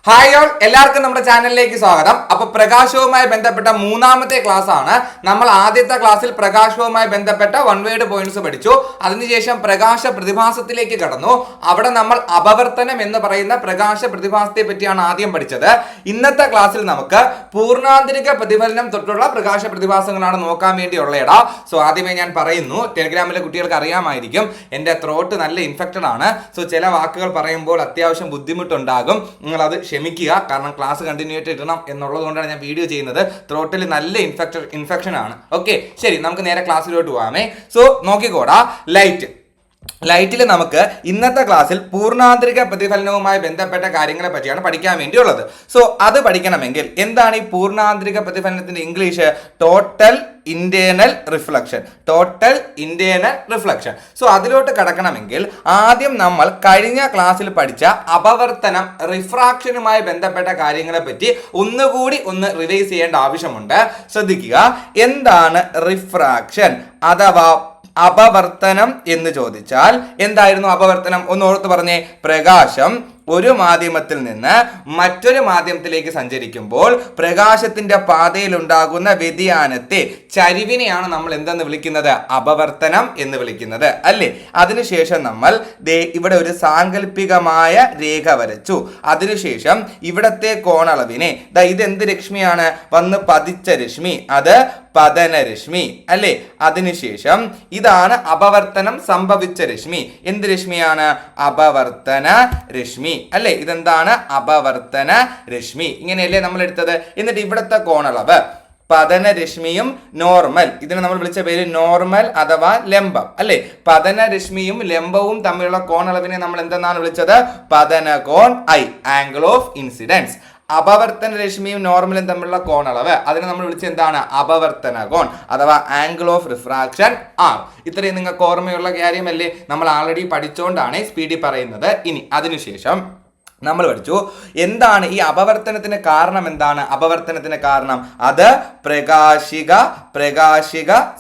Hi all, എല്ലാവർക്കും നമ്മുടെ ചാനലിലേക്ക് സ്വാഗതം. അപ്പൊ പ്രകാശവുമായി ബന്ധപ്പെട്ട മൂന്നാമത്തെ ക്ലാസ് ആണ്. നമ്മൾ ആദ്യത്തെ ക്ലാസ്സിൽ പ്രകാശവുമായി ബന്ധപ്പെട്ട വൺ വേർഡ് പോയിന്റ്സ് പഠിച്ചു. അതിനുശേഷം പ്രകാശ പ്രതിഭാസത്തിലേക്ക് കടന്നു. അവിടെ നമ്മൾ അപവർത്തനം എന്ന് പറയുന്ന പ്രകാശ പ്രതിഭാസത്തെ പറ്റിയാണ് ആദ്യം പഠിച്ചത്. ഇന്നത്തെ ക്ലാസ്സിൽ നമുക്ക് പൂർണ്ണാന്തരിക പ്രതിഫലനം തൊട്ടുള്ള പ്രകാശ പ്രതിഭാസങ്ങളാണ് നോക്കാൻ വേണ്ടിയുള്ളതാ. സോ ആദ്യമേ ഞാൻ പറയുന്നു, ടെലിഗ്രാമിലെ കുട്ടികൾക്ക് അറിയാമായിരിക്കും എൻ്റെ ത്രോട്ട് നല്ല ഇൻഫെക്റ്റഡ് ആണ്. സോ ചില വാക്കുകൾ പറയുമ്പോൾ അത്യാവശ്യം ബുദ്ധിമുട്ടുണ്ടാകും. നിങ്ങൾ അത് ക്ഷമിക്കുക, കാരണം ക്ലാസ് കണ്ടിന്യൂ ആയിട്ട് ഇടണം എന്നുള്ളത് കൊണ്ടാണ് ഞാൻ വീഡിയോ ചെയ്യുന്നത്. ത്രോട്ടിൽ നല്ല ഇൻഫെക്ഷൻ ആണ്. ഓക്കെ, ശരി, നമുക്ക് നേരെ ക്ലാസ്സിലോട്ട് പോകാമേ. സോ നോക്കിക്കോടാ, ലൈറ്റിൽ നമുക്ക് ഇന്നത്തെ ക്ലാസ്സിൽ പൂർണ്ണാന്തരിക പ്രതിഫലനവുമായി ബന്ധപ്പെട്ട കാര്യങ്ങളെ പറ്റിയാണ് പഠിക്കാൻ വേണ്ടിയുള്ളത്. സോ അത് പഠിക്കണമെങ്കിൽ എന്താണ് ഈ പൂർണ്ണാന്തരിക പ്രതിഫലനത്തിന്റെ English? Total internal reflection. So അതിലോട്ട് കടക്കണമെങ്കിൽ ആദ്യം നമ്മൾ കഴിഞ്ഞ ക്ലാസ്സിൽ പഠിച്ച അപവർത്തനം, റിഫ്രാക്ഷനുമായി ബന്ധപ്പെട്ട കാര്യങ്ങളെ പറ്റി ഒന്നുകൂടി റിവൈസ് ചെയ്യേണ്ട ആവശ്യമുണ്ട്. ശ്രദ്ധിക്കുക, എന്താണ് റിഫ്രാക്ഷൻ അഥവാ അപവർത്തനം എന്ന് ചോദിച്ചാൽ എന്തായിരുന്നു അപവർത്തനം? ഒന്ന് ഓർത്ത് പറഞ്ഞേ. പ്രകാശം ഒരു മാധ്യമത്തിൽ നിന്ന് മറ്റൊരു മാധ്യമത്തിലേക്ക് സഞ്ചരിക്കുമ്പോൾ പ്രകാശത്തിന്റെ പാതയിൽ ഉണ്ടാകുന്ന വ്യതിയാനത്തെ, ചരിവിനെയാണ് നമ്മൾ എന്തെന്ന് വിളിക്കുന്നത്? അപവർത്തനം എന്ന് വിളിക്കുന്നത്, അല്ലേ? അതിനുശേഷം നമ്മൾ ഇവിടെ ഒരു സാങ്കല്പികമായ രേഖ വരച്ചു. അതിനുശേഷം ഇവിടത്തെ കോണളവിനെ, ഇതെന്ത് രശ്മിയാണ്? വന്ന് പതിച്ച രശ്മി, അത് പതനരശ്മി, അല്ലേ? അതിനുശേഷം ഇതാണ് അപവർത്തനം സംഭവിച്ച രശ്മി. എന്ത് രശ്മിയാണ്? അപവർത്തന രശ്മി, അല്ലേ? ഇതെന്താണ്? അപവർത്തന രശ്മി. ഇങ്ങനെയല്ലേ നമ്മൾ എടുത്തത്? എന്നിട്ട് ഇവിടുത്തെ കോണളവ് പതനരശ്മിയും നോർമൽ, ഇതിനെ നമ്മൾ വിളിച്ച പേര് നോർമൽ അഥവാ ലംബം, അല്ലേ? പതനരശ്മിയും ലംബവും തമ്മിലുള്ള കോണളവിനെ നമ്മൾ എന്തെന്നാണ് വിളിച്ചത്? പതനകോൺ, ആംഗിൾ ഓഫ് ഇൻസിഡൻസ്. അപവർത്തന രശ്മിയും നോർമലും തമ്മിലുള്ള കോണളവ്, അതിനെ നമ്മൾ വിളിച്ച് എന്താണ്? അപവർത്തന കോൺ അഥവാ ആംഗിൾ ഓഫ് റിഫ്രാക്ഷൻ ആർ. ഇത്രയും നിങ്ങൾക്ക് ഓർമ്മയുള്ള കാര്യമല്ലേ? നമ്മൾ ആൾറെഡി പഠിച്ചുകൊണ്ടാണ് സ്പീഡിൽ പറയുന്നത്. ഇനി അതിനുശേഷം നമ്മൾ പഠിച്ചു എന്താണ് ഈ അപവർത്തനത്തിന് കാരണം. എന്താണ് അപവർത്തനത്തിന് കാരണം? അത് പ്രകാശിക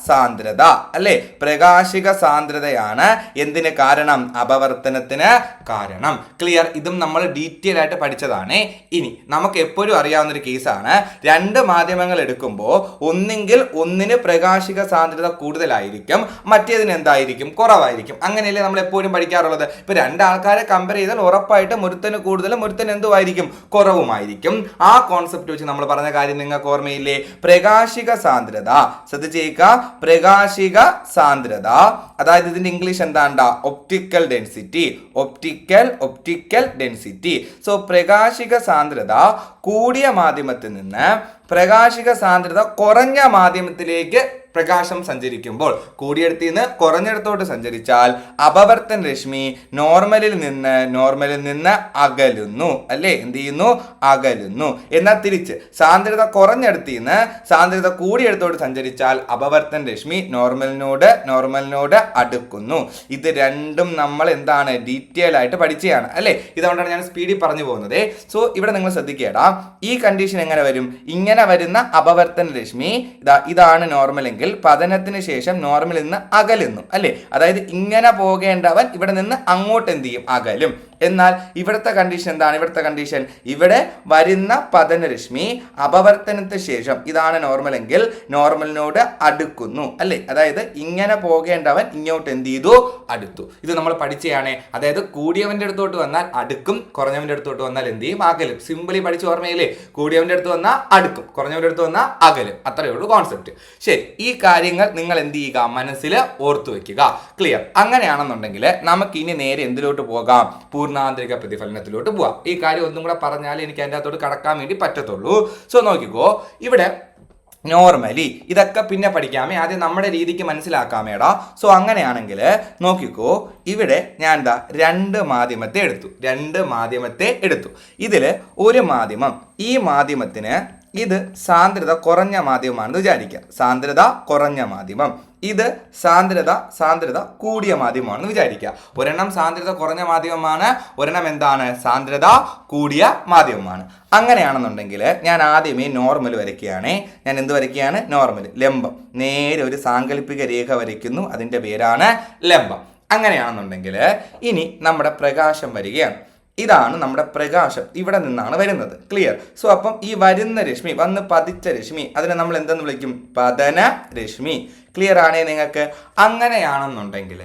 സാന്ദ്രത, അല്ലേ? പ്രകാശിക സാന്ദ്രതയാണ് എന്തിന് കാരണം? അപവർത്തനത്തിന് കാരണം. ക്ലിയർ? ഇതും നമ്മൾ ഡീറ്റെയിൽ ആയിട്ട് പഠിച്ചതാണ്. ഇനി നമുക്ക് എപ്പോഴും അറിയാവുന്ന ഒരു കേസാണ്, രണ്ട് മാധ്യമങ്ങൾ എടുക്കുമ്പോൾ ഒന്നെങ്കിൽ ഒന്നിന് പ്രകാശിക സാന്ദ്രത കൂടുതലായിരിക്കും, മറ്റേതിന് എന്തായിരിക്കും? കുറവായിരിക്കും. അങ്ങനെയല്ലേ നമ്മൾ എപ്പോഴും പഠിക്കാറുള്ളത്. ഇപ്പൊ രണ്ടാൾക്കാരെ കമ്പയർ ചെയ്താൽ ഉറപ്പായിട്ടും ഒരുത്തന് കൂടുതലും ഒരുത്തന് എന്തുമായിരിക്കും? കുറവുമായിരിക്കും. ആ കോൺസെപ്റ്റ് വെച്ച് നമ്മൾ പറഞ്ഞ കാര്യം നിങ്ങൾക്ക് ഓർമ്മയില്ലേ? പ്രകാശിക സാന്ദ്രത, ശ്രദ്ധിച്ചേക്ക, പ്രകാശിക സാന്ദ്രത, അതായത് ഇതിന്റെ ഇംഗ്ലീഷ് എന്താണ്ടാ? Optical density. സോ പ്രകാശിക സാന്ദ്രത കൂടിയ മാധ്യമത്തിൽ നിന്ന് പ്രകാശിക സാന്ദ്രത കുറഞ്ഞ മാധ്യമത്തിലേക്ക് പ്രകാശം സഞ്ചരിക്കുമ്പോൾ, കൂടിയിടത്ത് നിന്ന് കുറഞ്ഞിടത്തോട്ട് സഞ്ചരിച്ചാൽ അപവർത്തന രശ്മി നോർമലിൽ നിന്ന് അകലുന്നു, അല്ലേ? എന്ത് ചെയ്യുന്നു? അകലുന്നു. എന്നാൽ തിരിച്ച് സാന്ദ്രത കുറഞ്ഞിടത്ത് നിന്ന് സാന്ദ്രത കൂടിയിടത്തോട്ട് സഞ്ചരിച്ചാൽ അപവർത്തന രശ്മി നോർമലിനോട് അടുക്കുന്നു. ഇത് രണ്ടും നമ്മൾ എന്താണ്? ഡീറ്റെയിൽ ആയിട്ട് പഠിച്ചതാണ്, അല്ലേ? ഇതുകൊണ്ടാണ് ഞാൻ സ്പീഡിൽ പറഞ്ഞു പോകുന്നത്. സോ ഇവിടെ നിങ്ങൾ ശ്രദ്ധിക്കേടാ, ഈ കണ്ടീഷൻ എങ്ങനെ വരും? ഇങ്ങനെ വരുന്ന അപവർത്തന രശ്മി ഇതാണ് നോർമലെങ്കിൽ പതനത്തിന് ശേഷം നോർമലിൽ നിന്ന് അകലുന്നു, അല്ലേ? അതായത് ഇങ്ങനെ പോകേണ്ടവൻ ഇവിടെ നിന്ന് അങ്ങോട്ട് എന്ത് ചെയ്യും? അകലും. എന്നാൽ ഇവിടുത്തെ കണ്ടീഷൻ എന്താണ്? ഇവിടുത്തെ കണ്ടീഷൻ, ഇവിടെ വരുന്ന പതനരശ്മി അപവർത്തനത്തിന് ശേഷം ഇതാണ് നോർമലെങ്കിൽ നോർമലിനോട് അടുക്കുന്നു, അല്ലേ? അതായത് ഇങ്ങനെ പോകേണ്ടവൻ ഇങ്ങോട്ട് എന്ത് ചെയ്തു? അടുത്തു. ഇത് നമ്മൾ പഠിച്ചതാണ്. അതായത് കൂടിയവന്റെ അടുത്തോട്ട് വന്നാൽ അടുക്കും, കുറഞ്ഞവന്റെ അടുത്തോട്ട് വന്നാൽ എന്ത് ചെയ്യും? അകലും. സിമ്പിളി പഠിച്ച ഓർമ്മയില്ലേ? കൂടിയവന്റെ അടുത്ത് വന്നാൽ അടുക്കും, കുറഞ്ഞവന്റെ അടുത്ത് വന്നാൽ അകലും. അത്രയേ ഉള്ളൂ കോൺസെപ്റ്റ്. ശരി, ഈ കാര്യങ്ങൾ നിങ്ങൾ എന്ത് ചെയ്യുക? മനസ്സിൽ ഓർത്തു വെക്കുക. ക്ലിയർ? അങ്ങനെയാണെന്നുണ്ടെങ്കിൽ നമുക്ക് ഇനി നേരെ എന്തിലോട്ട് പോകാം? പൂർണ്ണാന്തരിക പ്രതിഫലനത്തിലോട്ട് പോവാം. ഈ കാര്യം ഒന്നും കൂടെ പറഞ്ഞാൽ എനിക്ക് അതിൻ്റെ അകത്തോട്ട് കടക്കാൻ വേണ്ടി പറ്റത്തുള്ളൂ. സോ നോക്കിക്കോ, ഇവിടെ നോർമലി ഇതൊക്കെ പിന്നെ പഠിക്കാമേ, ആദ്യം നമ്മുടെ രീതിക്ക് മനസ്സിലാക്കാമേടാ. സോ അങ്ങനെയാണെങ്കിൽ നോക്കിക്കോ, ഇവിടെ ഞാൻ രണ്ട് മാധ്യമത്തെ എടുത്തു. ഇതിൽ ഒരു മാധ്യമം, ഈ മാധ്യമത്തിന് ഇത് സാന്ദ്രത കുറഞ്ഞ മാധ്യമമാണെന്ന് വിചാരിക്കുക. സാന്ദ്രത കുറഞ്ഞ മാധ്യമം. ഇത് സാന്ദ്രത കൂടിയ മാധ്യമമാണെന്ന് വിചാരിക്കുക. ഒരെണ്ണം സാന്ദ്രത കുറഞ്ഞ മാധ്യമമാണ്, ഒരെണ്ണം എന്താണ്? സാന്ദ്രത കൂടിയ മാധ്യമമാണ്. അങ്ങനെയാണെന്നുണ്ടെങ്കിൽ ഞാൻ ആദ്യമേ നോർമൽ വരയ്ക്കുകയാണ്. ഞാൻ എന്ത് വരയ്ക്കുകയാണ്? നോർമൽ, ലംബം. നേരെ ഒരു സാങ്കല്പിക രേഖ വരയ്ക്കുന്നു, അതിൻ്റെ പേരാണ് ലംബം. അങ്ങനെയാണെന്നുണ്ടെങ്കിൽ ഇനി നമ്മുടെ പ്രകാശം വരികയാണ്. ഇതാണ് നമ്മുടെ പ്രകാശം, ഇവിടെ നിന്നാണ് വരുന്നത്. ക്ലിയർ? സോ അപ്പം ഈ വരുന്ന രശ്മി, വന്ന് പതിച്ച രശ്മി, അതിനെ നമ്മൾ എന്തെന്ന് വിളിക്കും? പതന രശ്മി. ക്ലിയർ ആണേ നിങ്ങൾക്ക്? അങ്ങനെയാണെന്നുണ്ടെങ്കിൽ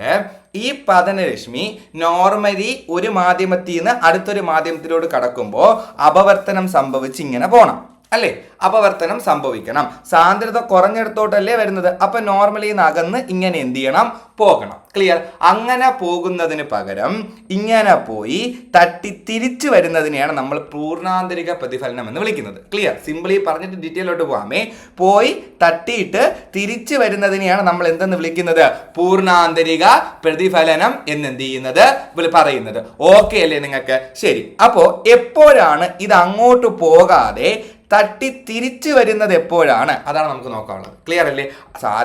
ഈ പതനരശ്മി നോർമലി ഒരു മാധ്യമത്തിൽ നിന്ന് അടുത്തൊരു മാധ്യമത്തിലോട്ട് കടക്കുമ്പോൾ അപവർത്തനം സംഭവിച്ച് ഇങ്ങനെ പോകണം അല്ലേ? അപവർത്തനം സംഭവിക്കണം. സാന്ദ്രത കുറഞ്ഞിടത്തോട്ടല്ലേ വരുന്നത്. അപ്പൊ നോർമലി അകന്ന് ഇങ്ങനെ എന്ത് ചെയ്യണം? പോകണം. ക്ലിയർ? അങ്ങനെ പോകുന്നതിന് പകരം ഇങ്ങനെ പോയി തട്ടി തിരിച്ചു വരുന്നതിനെയാണ് നമ്മൾ പൂർണ്ണാന്തരിക പ്രതിഫലനം എന്ന് വിളിക്കുന്നത്. ക്ലിയർ? സിമ്പിളി പറഞ്ഞിട്ട് ഡീറ്റെയിലോട്ട് പോകാമേ. പോയി തട്ടിയിട്ട് തിരിച്ചു വരുന്നതിനെയാണ് നമ്മൾ എന്തെന്ന് വിളിക്കുന്നത്? പൂർണ്ണാന്തരിക പ്രതിഫലനം എന്നെന്ത് ചെയ്യുന്നത്? പറയുന്നത്. ഓക്കെ അല്ലേ നിങ്ങൾക്ക്? ശരി. അപ്പോ എപ്പോഴാണ് ഇത് അങ്ങോട്ട് പോകാതെ തട്ടി തിരിച്ചു വരുന്നത് എപ്പോഴാണ്? അതാണ് നമുക്ക് നോക്കാനുള്ളത്. ക്ലിയർ അല്ലേ?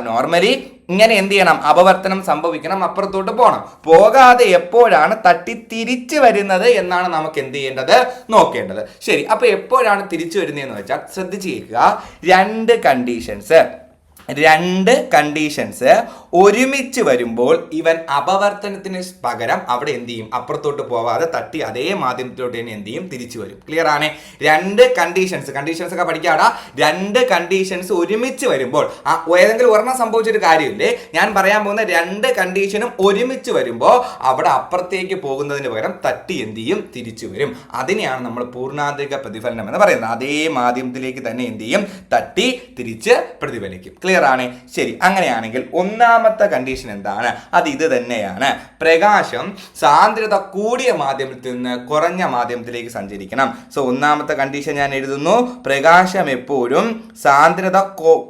നോർമലി ഇങ്ങനെ എന്ത് ചെയ്യണം? അപവർത്തനം സംഭവിക്കണം, അപ്പുറത്തോട്ട് പോകണം. പോകാതെ എപ്പോഴാണ് തട്ടി തിരിച്ചു വരുന്നത് എന്നാണ് നമുക്ക് എന്ത് ചെയ്യേണ്ടത്? നോക്കേണ്ടത്. ശരി. അപ്പൊ എപ്പോഴാണ് തിരിച്ചു വരുന്നതെന്ന് വെച്ചാൽ ശ്രദ്ധിച്ചു കേൾക്കുക. രണ്ട് കണ്ടീഷൻസ് ഒരുമിച്ച് വരുമ്പോൾ ഇവൻ അപവർത്തനത്തിന് പകരം അവിടെ എന്ത് ചെയ്യും? അപ്പുറത്തോട്ട് പോവാതെ തട്ടി അതേ മാധ്യമത്തിലോട്ട് തന്നെ എന്ത് ചെയ്യും? തിരിച്ചു വരും. ക്ലിയർ ആണ്? രണ്ട് കണ്ടീഷൻസ് ഒക്കെ പഠിക്കാടാ. രണ്ട് കണ്ടീഷൻസ് ഒരുമിച്ച് വരുമ്പോൾ ഏതെങ്കിലും ഒരെണ്ണം സംഭവിച്ചൊരു കാര്യമില്ലേ, ഞാൻ പറയാൻ പോകുന്ന രണ്ട് കണ്ടീഷനും ഒരുമിച്ച് വരുമ്പോൾ അവിടെ അപ്പുറത്തേക്ക് പോകുന്നതിന് പകരം തട്ടി എന്ത് ചെയ്യും? തിരിച്ചു വരും. അതിനെയാണ് നമ്മൾ പൂർണ്ണാന്തരിക പ്രതിഫലനം എന്ന് പറയുന്നത്. അതേ മാധ്യമത്തിലേക്ക് തന്നെ എന്ത് ചെയ്യും? തട്ടി തിരിച്ച് പ്രതിഫലിക്കും. ക്ലിയർ ആണ്? ശരി. അങ്ങനെയാണെങ്കിൽ ഒന്നാമത്തെ കണ്ടീഷൻ എന്താണ്? അത് ഇത് തന്നെയാണ്. പ്രകാശം സാന്ദ്രത കൂടിയ മാധ്യമത്തിൽ നിന്ന് കുറഞ്ഞ മാധ്യമത്തിലേക്ക് സഞ്ചരിക്കണം. സോ ഒന്നാമത്തെ കണ്ടീഷൻ ഞാൻ എഴുതുന്നു. പ്രകാശം എപ്പോഴും സാന്ദ്രത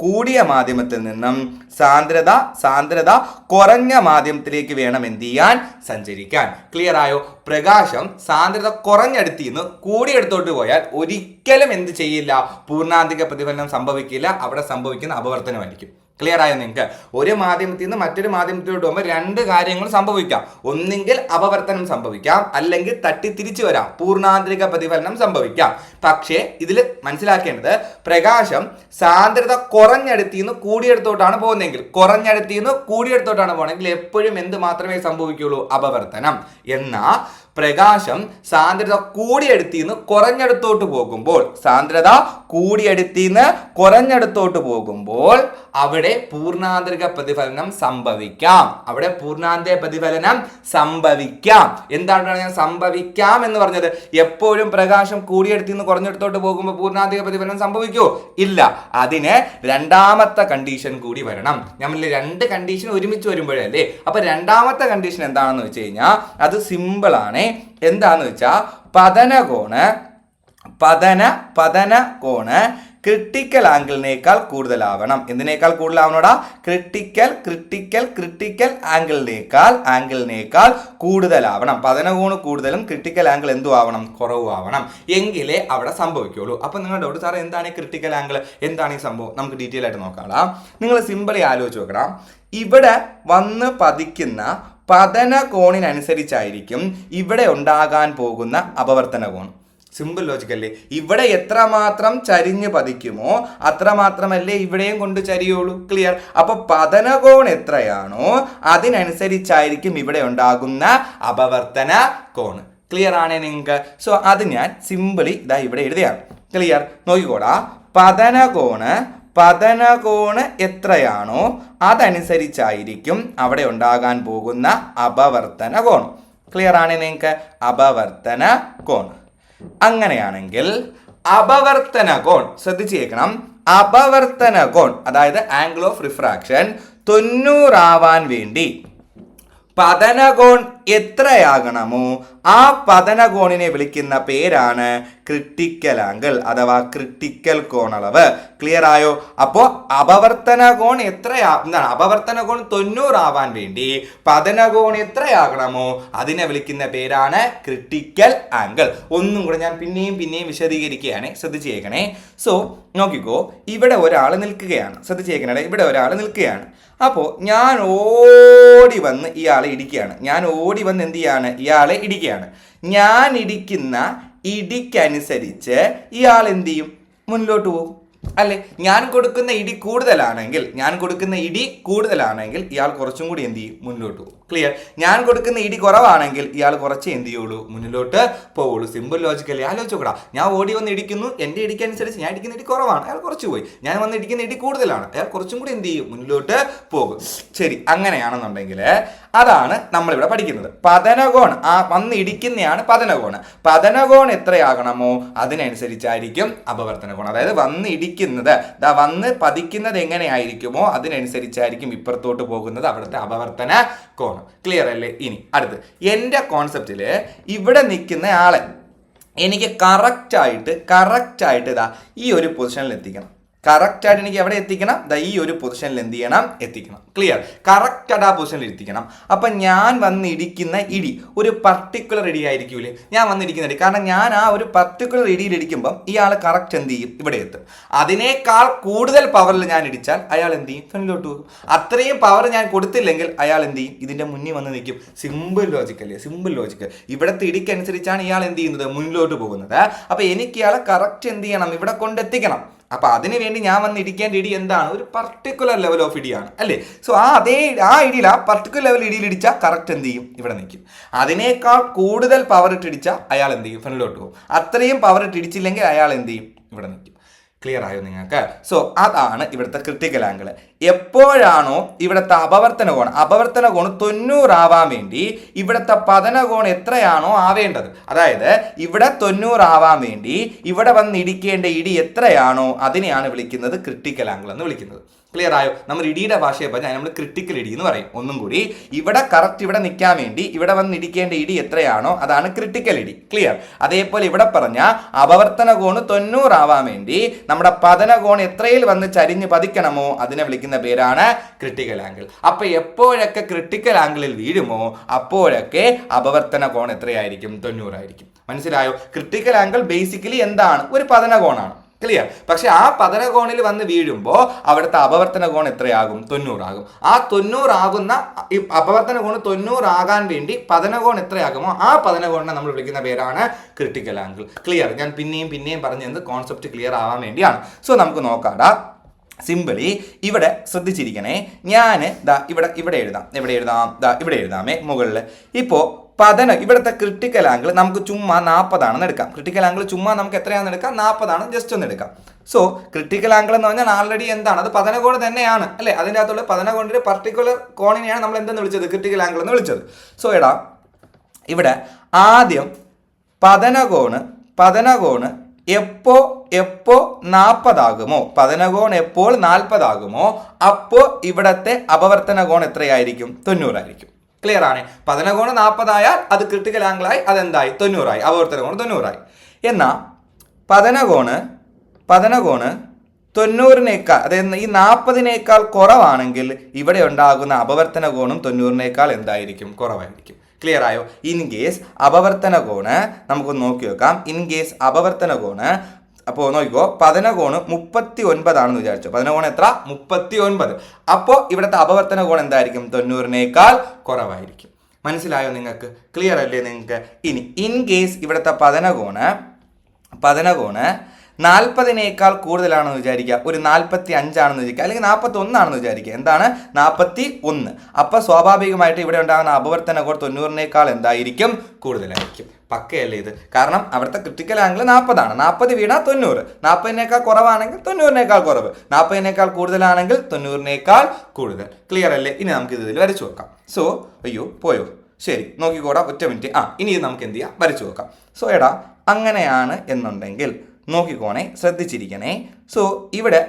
കൂടിയ മാധ്യമത്തിൽ നിന്നും സാന്ദ്രത കുറഞ്ഞ മാധ്യമത്തിലേക്ക് വേണം എന്ത് ചെയ്യാൻ? സഞ്ചരിക്കാൻ. ക്ലിയർ ആയോ? പ്രകാശം സാന്ദ്രത കുറഞ്ഞെടുത്തിന്ന് കൂടിയെടുത്തോട്ട് പോയാൽ ഒരിക്കലും എന്ത് ചെയ്യില്ല? പൂർണ്ണാന്തരിക പ്രതിഫലനം സംഭവിക്കില്ല. അവിടെ സംഭവിക്കുന്ന അപവർത്തനമായിരിക്കും. ക്ലിയർ ആയോ നിങ്ങൾക്ക്? ഒരു മാധ്യമത്തിൽ നിന്ന് മറ്റൊരു മാധ്യമത്തിലോട്ട് പോകുമ്പോൾ രണ്ട് കാര്യങ്ങൾ സംഭവിക്കാം. ഒന്നെങ്കിൽ അപവർത്തനം സംഭവിക്കാം, അല്ലെങ്കിൽ തട്ടി തിരിച്ചു വരാം, പൂർണ്ണാന്തരിക പ്രതിഫലനം സംഭവിക്കാം. പക്ഷേ ഇതിൽ മനസ്സിലാക്കേണ്ടത് പ്രകാശം സാന്ദ്രത കുറഞ്ഞെടുത്തിന്ന് കൂടിയെടുത്തോട്ടാണ് പോകുന്നതെങ്കിൽ, എപ്പോഴും എന്ത് മാത്രമേ സംഭവിക്കുള്ളൂ? അപവർത്തനം. എന്നാൽ പ്രകാശം സാന്ദ്രത കൂടിയെടുത്തിന്ന് കുറഞ്ഞെടുത്തോട്ട് പോകുമ്പോൾ അവിടെ പൂർണ്ണാന്തരിക പ്രതിഫലനം സംഭവിക്കാം. എന്താണ് ഞാൻ സംഭവിക്കാം എന്ന് പറഞ്ഞത്? എപ്പോഴും പ്രകാശം കൂടിയെടുത്തിന്ന് കുറഞ്ഞെടുത്തോട്ട് പോകുമ്പോൾ പൂർണ്ണാന്തരിക പ്രതിഫലനം സംഭവിക്കുമോ? ഇല്ല. അതിന് രണ്ടാമത്തെ കണ്ടീഷൻ കൂടി വരണം. നമ്മൾ രണ്ട് കണ്ടീഷൻ ഒരുമിച്ച് വരുമ്പോഴല്ലേ. അപ്പൊ രണ്ടാമത്തെ കണ്ടീഷൻ എന്താണെന്ന് വെച്ച് കഴിഞ്ഞാൽ അത് സിമ്പിൾ ആണ്. എന്താന്ന് വെച്ചാൽ പതന കോണ് ക്രിട്ടിക്കൽ ആംഗിളിനേക്കാൾ കൂടുതലാവണം. എന്തിനേക്കാൾ കൂടുതലാവണോടാ? ക്രിട്ടിക്കൽ ആംഗിളിനേക്കാൾ കൂടുതലാവണം. പതന കോണ് കൂടുതലും ക്രിട്ടിക്കൽ ആംഗിൾ എന്തു ആവണം? കുറവും ആവണം. എങ്കിലേ അവിടെ സംഭവിക്കുള്ളൂ. അപ്പൊ നിങ്ങൾ ഡൗട്ട്, സാറേ എന്താണ് ഈ ക്രിട്ടിക്കൽ ആംഗിൾ? എന്താണ് ഈ സംഭവം? നമുക്ക് ഡീറ്റെയിൽ ആയിട്ട് നോക്കാം. നിങ്ങൾ സിമ്പിളി ആലോചിച്ച് നോക്കണം. ഇവിടെ വന്ന് പതിക്കുന്ന പതന കോണിനനുസരിച്ചായിരിക്കും ഇവിടെ ഉണ്ടാകാൻ പോകുന്ന അപവർത്തന കോൺ. സിമ്പിൾ ലോജിക്കല്ലേ? ഇവിടെ എത്രമാത്രം ചരിഞ്ഞ് പതിക്കുമോ അത്രമാത്രമല്ലേ ഇവിടെയും കൊണ്ട് ചരിയുള്ളൂ. ക്ലിയർ? അപ്പൊ പതന കോൺ എത്രയാണോ അതിനനുസരിച്ചായിരിക്കും ഇവിടെ ഉണ്ടാകുന്ന അപവർത്തന കോൺ. ക്ലിയർ ആണേ നിങ്ങൾക്ക്? സോ അത് ഞാൻ സിമ്പിളി ഇതാ ഇവിടെ എഴുതിയാണ്. ക്ലിയർ? നോക്കിക്കോടാ. പതന കോണ് എത്രയാണോ അതനുസരിച്ചായിരിക്കും അവിടെ ഉണ്ടാകാൻ പോകുന്ന അപവർത്തന കോൺ. ക്ലിയർ ആണ് നിങ്ങൾക്ക്? അപവർത്തന കോൺ. അങ്ങനെയാണെങ്കിൽ അപവർത്തന കോൺ ശ്രദ്ധിച്ചു കേൾക്കണം. അപവർത്തന കോൺ അതായത് ആംഗിൾ ഓഫ് റിഫ്രാക്ഷൻ 90 ആവാൻ വേണ്ടി പതന കോൺ എത്രയാകണമോ ആ പതന കോണിനെ വിളിക്കുന്ന പേരാണ് ക്രിട്ടിക്കൽ ആംഗിൾ അഥവാ ക്രിട്ടിക്കൽ കോണളവ്. ക്ലിയർ ആയോ? അപ്പോ അപവർത്തന കോൺ അപവർത്തന കോൺ 90 ആവാൻ വേണ്ടി പതന കോൺ എത്രയാകണമോ അതിനെ വിളിക്കുന്ന പേരാണ് ക്രിട്ടിക്കൽ ആംഗിൾ. ഒന്നും കൂടെ ഞാൻ പിന്നെയും വിശദീകരിക്കുകയാണ്. ശ്രദ്ധിച്ചു കേൾക്കണേ. സോ നോക്കിക്കോ, ഇവിടെ ഒരാൾ നിൽക്കുകയാണ്. ശ്രദ്ധിച്ചു കേൾക്കണേ. ഇവിടെ ഒരാൾ നിൽക്കുകയാണ്. അപ്പോൾ ഞാൻ ഓടി വന്ന് ഇയാളെ ഇടിക്കുകയാണ്. ഇയാളെ ഇടിക്കുകയാണ്. ഞാൻ ഇടിക്കുന്ന ഇടിക്കനുസരിച്ച് ഇയാൾ എന്ത് ചെയ്യും? മുന്നിലോട്ട് പോകും അല്ലെ? ഞാൻ കൊടുക്കുന്ന ഇടി കൂടുതലാണെങ്കിൽ ഇയാൾ കുറച്ചും കൂടി എന്ത് ചെയ്യും? മുന്നിലോട്ട് പോകും. ക്ലിയർ? ഞാൻ കൊടുക്കുന്ന ഇടി കുറവാണെങ്കിൽ ഇയാൾ കുറച്ച് എന്ത് ചെയ്യുള്ളൂ, മുന്നിലോട്ട് പോവുള്ളൂ. സിമ്പിൾ ലോജിക്കല്ലേ? ആലോചിച്ചോക്കടാ, ഞാൻ ഓടി വന്ന് ഇടിക്കുന്നു, എൻ്റെ ഇടിക്കനുസരിച്ച് ഞാൻ ഇടിക്കുന്ന ഇടി കുറവാണ്, അയാൾ കുറച്ച് പോയി. ഞാൻ വന്ന് ഇടിക്കുന്ന ഇടി കൂടുതലാണ്, അയാൾ കുറച്ചും കൂടി എന്ത് ചെയ്യും, മുന്നിലോട്ട് പോകും. ശരി, അങ്ങനെയാണെന്നുണ്ടെങ്കിൽ അതാണ് നമ്മളിവിടെ പഠിക്കുന്നത്. പതനകോൺ, ആ വന്ന് ഇടിക്കുന്നതാണ് പതനകോണ്. പതനകോൺ എത്രയാകണമോ അതിനനുസരിച്ചായിരിക്കും അപവർത്തന കോൺ. അതായത് വന്ന് ഇടിക്കുന്നത്, വന്ന് പതിക്കുന്നത് എങ്ങനെയായിരിക്കുമോ അതിനനുസരിച്ചായിരിക്കും ഇപ്പുറത്തോട്ട് പോകുന്നത് അവിടുത്തെ അപവർത്തന കോൺ. ക്ലിയർ അല്ലേ? ഇനി അടുത്ത് എൻ്റെ കോൺസെപ്റ്റില് ഇവിടെ നിൽക്കുന്ന ആളെ എനിക്ക് കറക്റ്റായിട്ട് ഇതാ ഈ ഒരു പൊസിഷനിൽ എത്തിക്കണം. കറക്റ്റായിട്ട് എനിക്ക് എവിടെ എത്തിക്കണം? ഈ ഒരു പൊസിഷനിൽ എന്ത് ചെയ്യണം, എത്തിക്കണം. ക്ലിയർ? കറക്റ്റായിട്ട് ആ പൊസിഷനിൽ എത്തിക്കണം. അപ്പം ഞാൻ വന്ന് ഇടിക്കുന്ന ഇടി ഒരു പർട്ടിക്കുലർ ഇടി ആയിരിക്കൂലേ, ഞാൻ വന്നിരിക്കുന്ന ഇടി. കാരണം ഞാൻ ആ ഒരു പർട്ടിക്കുലർ ഇടിയിൽ ഇടിക്കുമ്പം ഇയാൾ കറക്റ്റ് എന്ത് ചെയ്യും, ഇവിടെ എത്തും. അതിനേക്കാൾ കൂടുതൽ പവറിൽ ഞാൻ ഇടിച്ചാൽ അയാൾ എന്ത് ചെയ്യും, ഫ്രണ്ടിലോട്ട് പോകും. അത്രയും പവർ ഞാൻ കൊടുത്തില്ലെങ്കിൽ അയാൾ എന്ത് ചെയ്യും, ഇതിൻ്റെ മുന്നിൽ വന്ന് നിൽക്കും. സിമ്പിൾ ലോജിക്കല്ലേ? Simple logic. ഇവിടുത്തെ ഇടിക്കനുസരിച്ചാണ് ഇയാൾ എന്ത് ചെയ്യുന്നത്, മുന്നിലോട്ട് പോകുന്നത്. അപ്പം എനിക്ക് ഇയാളെ കറക്റ്റ് എന്ത് ചെയ്യണം, ഇവിടെ കൊണ്ടെത്തിക്കണം. അപ്പൊ അതിനു വേണ്ടി ഞാൻ വന്ന് ഇടിക്കേണ്ട ഇടി എന്താണ്, ഒരു പർട്ടിക്കുലർ ലെവൽ ഓഫ് ഇടിയാണ് അല്ലേ? സോ ആ ഇടിയിൽ, ആ പർട്ടിക്കുലർ ലെവൽ ഇടിയിൽ ഇടിച്ചാൽ കറക്റ്റ് എന്ത് ചെയ്യും, ഇവിടെ നിൽക്കും. അതിനേക്കാൾ കൂടുതൽ പവർ ഇട്ടിടിച്ചാൽ അയാൾ എന്ത് ചെയ്യും, ഫ്രണ്ടിലോട്ട് പോകും. അത്രയും പവർ ഇട്ടിടിച്ചില്ലെങ്കിൽ അയാൾ എന്ത് ചെയ്യും, ഇവിടെ നിൽക്കും. ക്ലിയർ ആയോ നിങ്ങൾക്ക്? സോ അതാണ് ഇവിടുത്തെ ക്രിട്ടിക്കൽ ആംഗിൾ. എപ്പോഴാണോ ഇവിടുത്തെ അപവർത്തന കോൺ 90 ആവാൻ വേണ്ടി ഇവിടുത്തെ പതന കോൺ എത്രയാണോ ആവേണ്ടത്, അതായത് ഇവിടെ 90 ആവാൻ വേണ്ടി ഇവിടെ വന്ന് ഇടിക്കേണ്ട ഇടി എത്രയാണോ അതിനെയാണ് വിളിക്കുന്നത് ക്രിട്ടിക്കൽ ആംഗിൾ എന്ന് വിളിക്കുന്നത്. ക്ലിയർ ആയോ? നമ്മൾ ഇടിയുടെ ഭാഷയെ പറഞ്ഞാൽ നമ്മൾ ക്രിട്ടിക്കൽ ഇടി എന്ന് പറയും. ഒന്നും കൂടി, ഇവിടെ കറക്റ്റ് ഇവിടെ നിൽക്കാൻ വേണ്ടി ഇവിടെ വന്ന് ഇടിക്കേണ്ട ഇടി എത്രയാണോ അതാണ് ക്രിട്ടിക്കൽ ഇടി. ക്ലിയർ? അതേപോലെ ഇവിടെ പറഞ്ഞ അപവർത്തന കോണ് 90 ആവാൻ വേണ്ടി നമ്മുടെ പതന കോൺ എത്രയിൽ വന്ന് ചരിഞ്ഞ് പതിക്കണമോ അതിനെ വിളിക്കുന്ന പേരാണ് ക്രിട്ടിക്കൽ ആംഗിൾ. അപ്പൊ എപ്പോഴൊക്കെ ക്രിട്ടിക്കൽ ആംഗിളിൽ വീഴുമോ അപ്പോഴൊക്കെ അപവർത്തന കോൺ എത്രയായിരിക്കും, 90 ആയിരിക്കും. മനസ്സിലായോ? ക്രിട്ടിക്കൽ ആംഗിൾ ബേസിക്കലി എന്താണ്, ഒരു പതന കോണാണ്. ക്ലിയർ? പക്ഷെ ആ പതന കോണിൽ വന്ന് വീഴുമ്പോൾ അവിടുത്തെ അപവർത്തന കോൺ എത്രയാകും, 90 ആകും. ആ 90 ആകുന്ന ഈ അപവർത്തന കോൺ 90 ആകാൻ വേണ്ടി പതന കോൺ എത്രയാകുമോ ആ പതന കോണിനെ നമ്മൾ വിളിക്കുന്ന പേരാണ് ക്രിട്ടിക്കൽ ആംഗിൾ. ക്ലിയർ? ഞാൻ പിന്നെയും പറഞ്ഞത് കോൺസെപ്റ്റ് ക്ലിയർ ആവാൻ വേണ്ടിയാണ്. സോ നമുക്ക് നോക്കാടാ. സിമ്പിളി ഇവിടെ ശ്രദ്ധിച്ചിരിക്കണേ. ഞാൻ ഇവിടെ എഴുതാമേ മുകളിൽ. ഇപ്പോൾ ഇവിടുത്തെ ക്രിട്ടിക്കൽ ആംഗിൾ നമുക്ക് ചുമ്മാ 40 ആണെന്ന് എടുക്കാം. ക്രിട്ടിക്കൽ ആംഗിൾ ചുമ്മാ നമുക്ക് എത്രയാണെന്ന് എടുക്കാം, 40 ആണ്. ജസ്റ്റ് ഒന്ന് എടുക്കാം. സോ ക്രിട്ടിക്കൽ ആംഗിൾ എന്ന് പറഞ്ഞാൽ ആൾറെഡി എന്താണ്, അത് പതന കോൺ തന്നെയാണ് അല്ലേ? അതിൻ്റെ അകത്തുള്ള പതന കോണിന്റെ പർട്ടിക്കുലർ കോണിനെയാണ് നമ്മൾ എന്തെന്ന് വിളിച്ചത്, ക്രിട്ടിക്കൽ ആംഗിൾ എന്ന് വിളിച്ചത്. സോ ഇവിടെ ആദ്യം പതന കോണ് എപ്പോ 40 ആകുമോ, പതന കോൺ എപ്പോൾ 40 ആകുമോ അപ്പോൾ ഇവിടത്തെ അപവർത്തന കോൺ എത്രയായിരിക്കും, 90 ആയിരിക്കും. ക്ലിയർ ആണ്? പതന കോൺ 40 ആയാൽ അത് ക്രിട്ടിക്കൽ ആംഗിളായി, അതെന്തായി, 90 ആയി, അപവർത്തന കോൺ 90 ആയി. എന്നാൽ പതന കോണ് 90-നേക്കാൾ, അതായത് ഈ 40-നേക്കാൾ കുറവാണെങ്കിൽ ഇവിടെ ഉണ്ടാകുന്ന അപവർത്തന കോണും 90-നേക്കാൾ എന്തായിരിക്കും, കുറവായിരിക്കും. ക്ലിയർ ആയോ? ഇൻ കേസ് അപവർത്തന കോണ് നമുക്ക് നോക്കി വെക്കാം. ഇൻ കേസ് അപവർത്തന കോണ് അപ്പോൾ നോക്കിക്കോ, പതന കോണ് 39 ആണെന്ന് വിചാരിച്ചു. പതന കോൺ എത്ര, 39. അപ്പോൾ ഇവിടുത്തെ അപവർത്തന കോൺ എന്തായിരിക്കും, 90-നേക്കാൾ കുറവായിരിക്കും. മനസ്സിലായോ നിങ്ങൾക്ക്? ക്ലിയർ അല്ലേ നിങ്ങൾക്ക്? ഇനി ഇൻ കേസ് ഇവിടുത്തെ പതന കോണ് 40-നേക്കാൾ കൂടുതലാണെന്ന് വിചാരിക്കുക, ഒരു 45 ആണെന്ന് വിചാരിക്കുക, അല്ലെങ്കിൽ 41 ആണെന്ന് വിചാരിക്കുക. എന്താണ് 41? അപ്പോൾ സ്വാഭാവികമായിട്ട് ഇവിടെ ഉണ്ടാകുന്ന അപവർത്തന കോൺ 90-നേക്കാൾ എന്തായിരിക്കും, കൂടുതലായിരിക്കും. പക്കയല്ലേ ഇത്? കാരണം അവിടുത്തെ ക്രിട്ടിക്കൽ ആംഗിൾ 40 ആണ്. 40 വീണാൽ 90. 40-നേക്കാൾ കുറവാണെങ്കിൽ 90-നേക്കാൾ കുറവ്, 40-നേക്കാൾ കൂടുതലാണെങ്കിൽ 90-നേക്കാൾ കൂടുതൽ. ക്ലിയർ അല്ലേ? ഇനി നമുക്ക് ഇതിൽ വരച്ചു വെക്കാം. സോ പോയോ? ശരി, നോക്കിക്കോടാ, ഒറ്റ മിനിറ്റ്. ഇനി ഇത് നമുക്ക് എന്ത് ചെയ്യാം, വരച്ചു വെക്കാം. സോ അങ്ങനെയാണ് എന്നുണ്ടെങ്കിൽ നോക്കിക്കോണേ, ശ്രദ്ധിച്ചിരിക്കണേ. സോ ഇവിടെ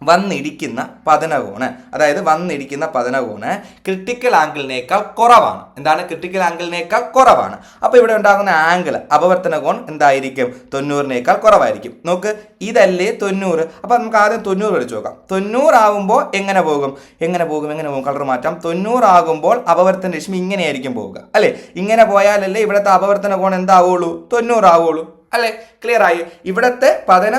വന്നിടിക്കുന്ന പതന കോണ്, അതായത് വന്നിടിക്കുന്ന പതന കോണ് ക്രിട്ടിക്കൽ ആംഗിളിനേക്കാൾ കുറവാണ്. എന്താണ്, ക്രിട്ടിക്കൽ ആംഗിളിനേക്കാൾ കുറവാണ്. അപ്പോൾ ഇവിടെ ഉണ്ടാകുന്ന ആംഗിൾ അപവർത്തന കോൺ എന്തായിരിക്കും, 90-നേക്കാൾ കുറവായിരിക്കും. നോക്ക്, ഇതല്ലേ 90. അപ്പോൾ നമുക്ക് ആദ്യം 90 വരച്ച് നോക്കാം. 90 ആകുമ്പോൾ എങ്ങനെ പോകും, കളർ മാറ്റാം. 90 ആകുമ്പോൾ അപവർത്തന രശ്മി ഇങ്ങനെയായിരിക്കും പോവുക അല്ലേ? ഇങ്ങനെ പോയാലല്ലേ ഇവിടുത്തെ അപവർത്തന കോൺ എന്താവുള്ളൂ, 90 ആവുള്ളൂ അല്ലേ? ക്ലിയർ ആയി? ഇവിടത്തെ പതന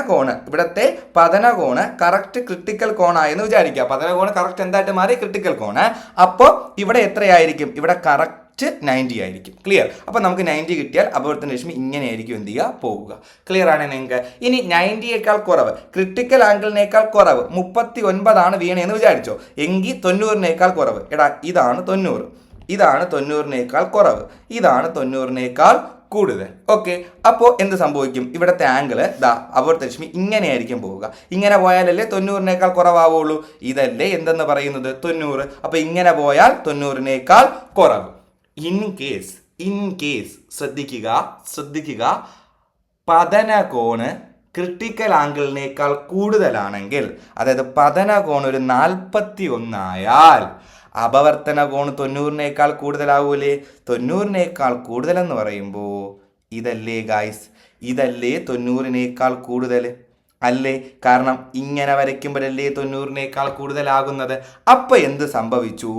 കോണ് കറക്റ്റ് ക്രിട്ടിക്കൽ കോണായെന്ന് വിചാരിക്കുക. പതന കോണ് കറക്റ്റ് എന്തായിട്ട് മാറി, ക്രിട്ടിക്കൽ കോണ്. അപ്പോൾ ഇവിടെ എത്രയായിരിക്കും, ഇവിടെ കറക്റ്റ് 90 ആയിരിക്കും. ക്ലിയർ? അപ്പോൾ നമുക്ക് 90 കിട്ടിയാൽ അപവർത്തന രശ്മി ഇങ്ങനെയായിരിക്കും എന്ത് ചെയ്യുക, പോവുക. ക്ലിയർ ആണ് നിങ്ങൾക്ക്? ഇനി 90യേക്കാൾ കുറവ്, ക്രിട്ടിക്കൽ ആംഗിളിനേക്കാൾ കുറവ് 39 വീണയെന്ന് വിചാരിച്ചോ, എങ്കിൽ 90-നേക്കാൾ കുറവ്. എടാ ഇതാണ് 90, ഇതാണ് 90-നേക്കാൾ കുറവ്, ഇതാണ് 90-നേക്കാൾ കൂടുതൽ. ഓക്കെ, അപ്പോൾ എന്ത് സംഭവിക്കും? ഇവിടുത്തെ ആംഗിള് അപവർത്തന രശ്മി ഇങ്ങനെയായിരിക്കും പോവുക. ഇങ്ങനെ പോയാലല്ലേ 90-നേക്കാൾ കുറവാവുള്ളൂ. ഇതല്ലേ എന്തെന്ന് പറയുന്നത് 90. അപ്പോൾ ഇങ്ങനെ പോയാൽ 90-നേക്കാൾ കുറവ്. ഇൻ കേസ് ശ്രദ്ധിക്കുക, പതനകോണ് ക്രിട്ടിക്കൽ ആംഗിളിനേക്കാൾ കൂടുതലാണെങ്കിൽ, അതായത് പതനകോൺ ഒരു 41 ആയാൽ അപവർത്തന കോൺ 90-നേക്കാൾ കൂടുതലാവൂലേ? 90-നേക്കാൾ കൂടുതലെന്ന് പറയുമ്പോൾ ഇതല്ലേ ഗായ്സ്, ഇതല്ലേ 90-നേക്കാൾ കൂടുതൽ അല്ലേ? കാരണം ഇങ്ങനെ വരയ്ക്കുമ്പോഴല്ലേ 90-നേക്കാൾ കൂടുതലാകുന്നത്. അപ്പം എന്ത് സംഭവിച്ചു?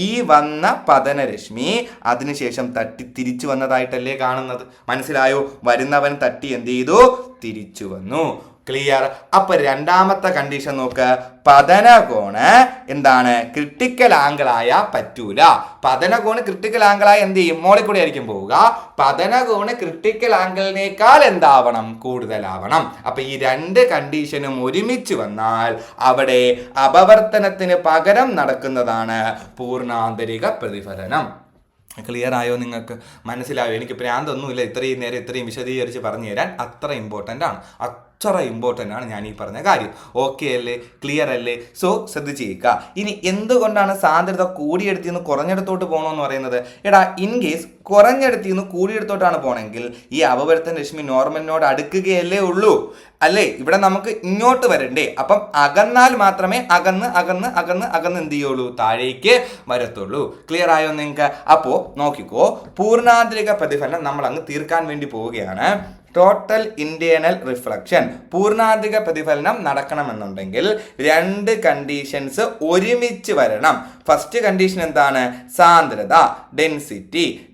ഈ വന്ന പതനരശ്മി അതിനുശേഷം തട്ടി തിരിച്ചു വന്നതായിട്ടല്ലേ കാണുന്നത്. മനസ്സിലായോ? വരുന്നവൻ തട്ടി എന്ത് ചെയ്തു? തിരിച്ചു വന്നു. ക്ലിയർ? അപ്പൊ രണ്ടാമത്തെ കണ്ടീഷൻ നോക്ക്. പതനകോണ് എന്താണ്? ക്രിട്ടിക്കൽ ആംഗിളായ പറ്റൂല. പതനകോണ് ക്രിട്ടിക്കൽ ആംഗിളായ എന്ത് ചെയ്യും? മോളിൽ കൂടി ആയിരിക്കും പോവുക. പതനകോണ് ക്രിട്ടിക്കൽ ആംഗിളിനേക്കാൾ എന്താവണം? കൂടുതലാവണം. അപ്പൊ ഈ രണ്ട് കണ്ടീഷനും ഒരുമിച്ച് വന്നാൽ അവിടെ അപവർത്തനത്തിന് പകരം നടക്കുന്നതാണ് പൂർണ്ണാന്തരിക പ്രതിഫലനം. ക്ലിയർ ആയോ? നിങ്ങൾക്ക് മനസ്സിലായോ? എനിക്ക് പ്രാന്തൊന്നുമില്ല ഇത്രയും നേരം ഇത്രയും വിശദീകരിച്ച് പറഞ്ഞു തരാൻ. അത്ര ഇമ്പോർട്ടൻ്റ് ആണ്, അത്ര ഇമ്പോർട്ടൻ്റ് ആണ് ഞാൻ ഈ പറഞ്ഞ കാര്യം. ഓക്കെ അല്ലേ? ക്ലിയർ അല്ലേ? സോ ശ്രദ്ധിച്ചേക്കുക. ഇനി എന്തുകൊണ്ടാണ് സാന്ദ്രത കൂടിയെടുത്തിൽ നിന്ന് കുറഞ്ഞെടുത്തോട്ട് പോകണമെന്ന് പറയുന്നത്? എടാ ഇൻ കേസ് കുറഞ്ഞെടുത്തിൽ നിന്ന് കൂടിയെടുത്തോട്ടാണ് പോകണമെങ്കിൽ ഈ അപവർത്തന രശ്മി നോർമലിനോട് അടുക്കുകയല്ലേ ഉള്ളൂ, അല്ലേ? ഇവിടെ നമുക്ക് ഇങ്ങോട്ട് വരണ്ടേ. അപ്പം അകന്നാൽ മാത്രമേ അകന്ന് എന്ത് ചെയ്യുള്ളൂ? താഴേക്ക് വരത്തുള്ളൂ. ക്ലിയർ ആയോ നിങ്ങൾക്ക്? അപ്പോൾ നോക്കിക്കോ, പൂർണ്ണാന്തരിക പ്രതിഫലനം നമ്മൾ അങ്ങ് തീർക്കാൻ വേണ്ടി പോവുകയാണ്. ടോട്ടൽ ഇന്റേണൽ റിഫ്ലക്ഷൻ, പൂർണ്ണാന്തരിക പ്രതിഫലനം നടക്കണമെന്നുണ്ടെങ്കിൽ രണ്ട് കണ്ടീഷൻസ് ഒരുമിച്ച് വരണം. ഫസ്റ്റ് കണ്ടീഷൻ എന്താണ്? സാന്ദ്രത,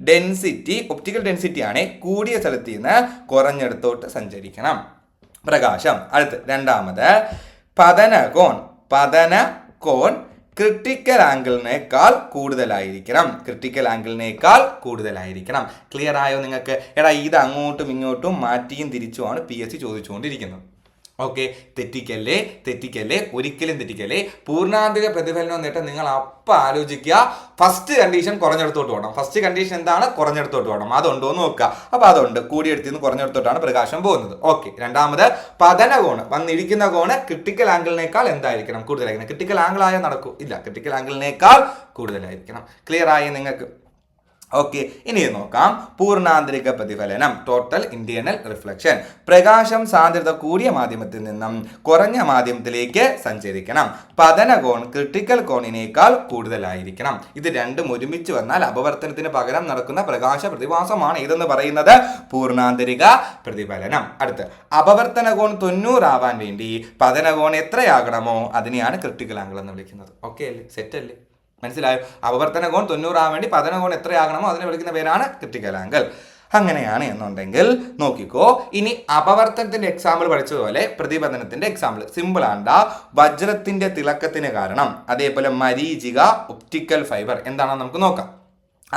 ഡെൻസിറ്റി ഒപ്റ്റിക്കൽ ഡെൻസിറ്റി ആണ്, കൂടിയ സ്ഥലത്ത് നിന്ന് കുറഞ്ഞെടുത്തോട്ട് സഞ്ചരിക്കണം പ്രകാശം. അടുത്ത് രണ്ടാമത് പതനകോൺ ക്രിട്ടിക്കൽ ആംഗിളിനേക്കാൾ കൂടുതലായിരിക്കണം. ക്ലിയർ ആയോ നിങ്ങൾക്ക്? എടാ ഇത് അങ്ങോട്ടും ഇങ്ങോട്ടും മാറ്റിയും തിരിച്ചുമാണ് PSC ചോദിച്ചുകൊണ്ടിരിക്കുന്നത്. ഓക്കെ, തെറ്റിക്കല്ലേ, ഒരിക്കലും തെറ്റിക്കല്ലേ. പൂർണ്ണാന്തരിക പ്രതിഫലനം നേട്ടം നിങ്ങൾ അപ്പം ആലോചിക്കുക. ഫസ്റ്റ് കണ്ടീഷൻ കുറഞ്ഞെടുത്തോട്ട് പോകണം. ഫസ്റ്റ് കണ്ടീഷൻ എന്താണ്? കുറഞ്ഞെടുത്തോട്ട് പോകണം. അതുണ്ടോ എന്ന് നോക്കുക. അപ്പോൾ അതുണ്ട്, കൂടിയെടുത്ത് നിന്ന് കുറഞ്ഞെടുത്തോട്ടാണ് പ്രകാശം പോകുന്നത്. ഓക്കെ, രണ്ടാമത് പതന കോണ്, വന്നിരിക്കുന്ന കോണ് ക്രിട്ടിക്കൽ ആംഗിളിനേക്കാൾ എന്തായിരിക്കണം? കൂടുതലായിരിക്കണം. ക്രിട്ടിക്കൽ ആംഗിൾ ആയാൽ നടക്കൂ? ഇല്ല, ക്രിട്ടിക്കൽ ആംഗിളിനേക്കാൾ കൂടുതലായിരിക്കണം. ക്ലിയർ ആയി നിങ്ങൾക്ക്? ഓക്കെ, ഇനി നോക്കാം പൂർണ്ണാന്തരിക പ്രതിഫലനം, ടോട്ടൽ ഇന്റേണൽ റിഫ്ലക്ഷൻ. പ്രകാശം സാന്ദ്രത കൂടിയ മാധ്യമത്തിൽ നിന്നും കുറഞ്ഞ മാധ്യമത്തിലേക്ക് സഞ്ചരിക്കണം. പതനകോൺ ക്രിട്ടിക്കൽ കോണിനേക്കാൾ കൂടുതലായിരിക്കണം. ഇത് രണ്ടും ഒരുമിച്ച് വന്നാൽ അപവർത്തനത്തിന് പകരം നടക്കുന്ന പ്രകാശ പ്രതിഭാസമാണ് ഇതെന്ന് പറയുന്നത് പൂർണ്ണാന്തരിക പ്രതിഫലനം. അടുത്ത് അപവർത്തന കോൺ 90 ആവാൻ വേണ്ടി പതനകോൺ എത്രയാകണമോ അതിനെയാണ് ക്രിട്ടിക്കൽ ആംഗിൾ എന്ന് വിളിക്കുന്നത്. ഓക്കെ അല്ലേ? സെറ്റ് അല്ലേ? മനസ്സിലായോ? അപവർത്തന കോൺ 90 ആവാൻ വേണ്ടി പതന കോൺ എത്രയാകണമോ അതിനെ വിളിക്കുന്ന പേരാണ് ക്രിട്ടിക്കൽ ആംഗിൾ. അങ്ങനെയാണ് എന്നുണ്ടെങ്കിൽ നോക്കിക്കോ, ഇനി അപവർത്തനത്തിന്റെ എക്സാമ്പിൾ പഠിച്ചതുപോലെ പ്രതിപതനത്തിന്റെ എക്സാമ്പിൾ സിമ്പിൾ ആണ്. വജ്രത്തിന്റെ തിളക്കത്തിന് കാരണം, അതേപോലെ മരീചിക, ഒപ്റ്റിക്കൽ ഫൈബർ എന്താണെന്ന് നമുക്ക് നോക്കാം.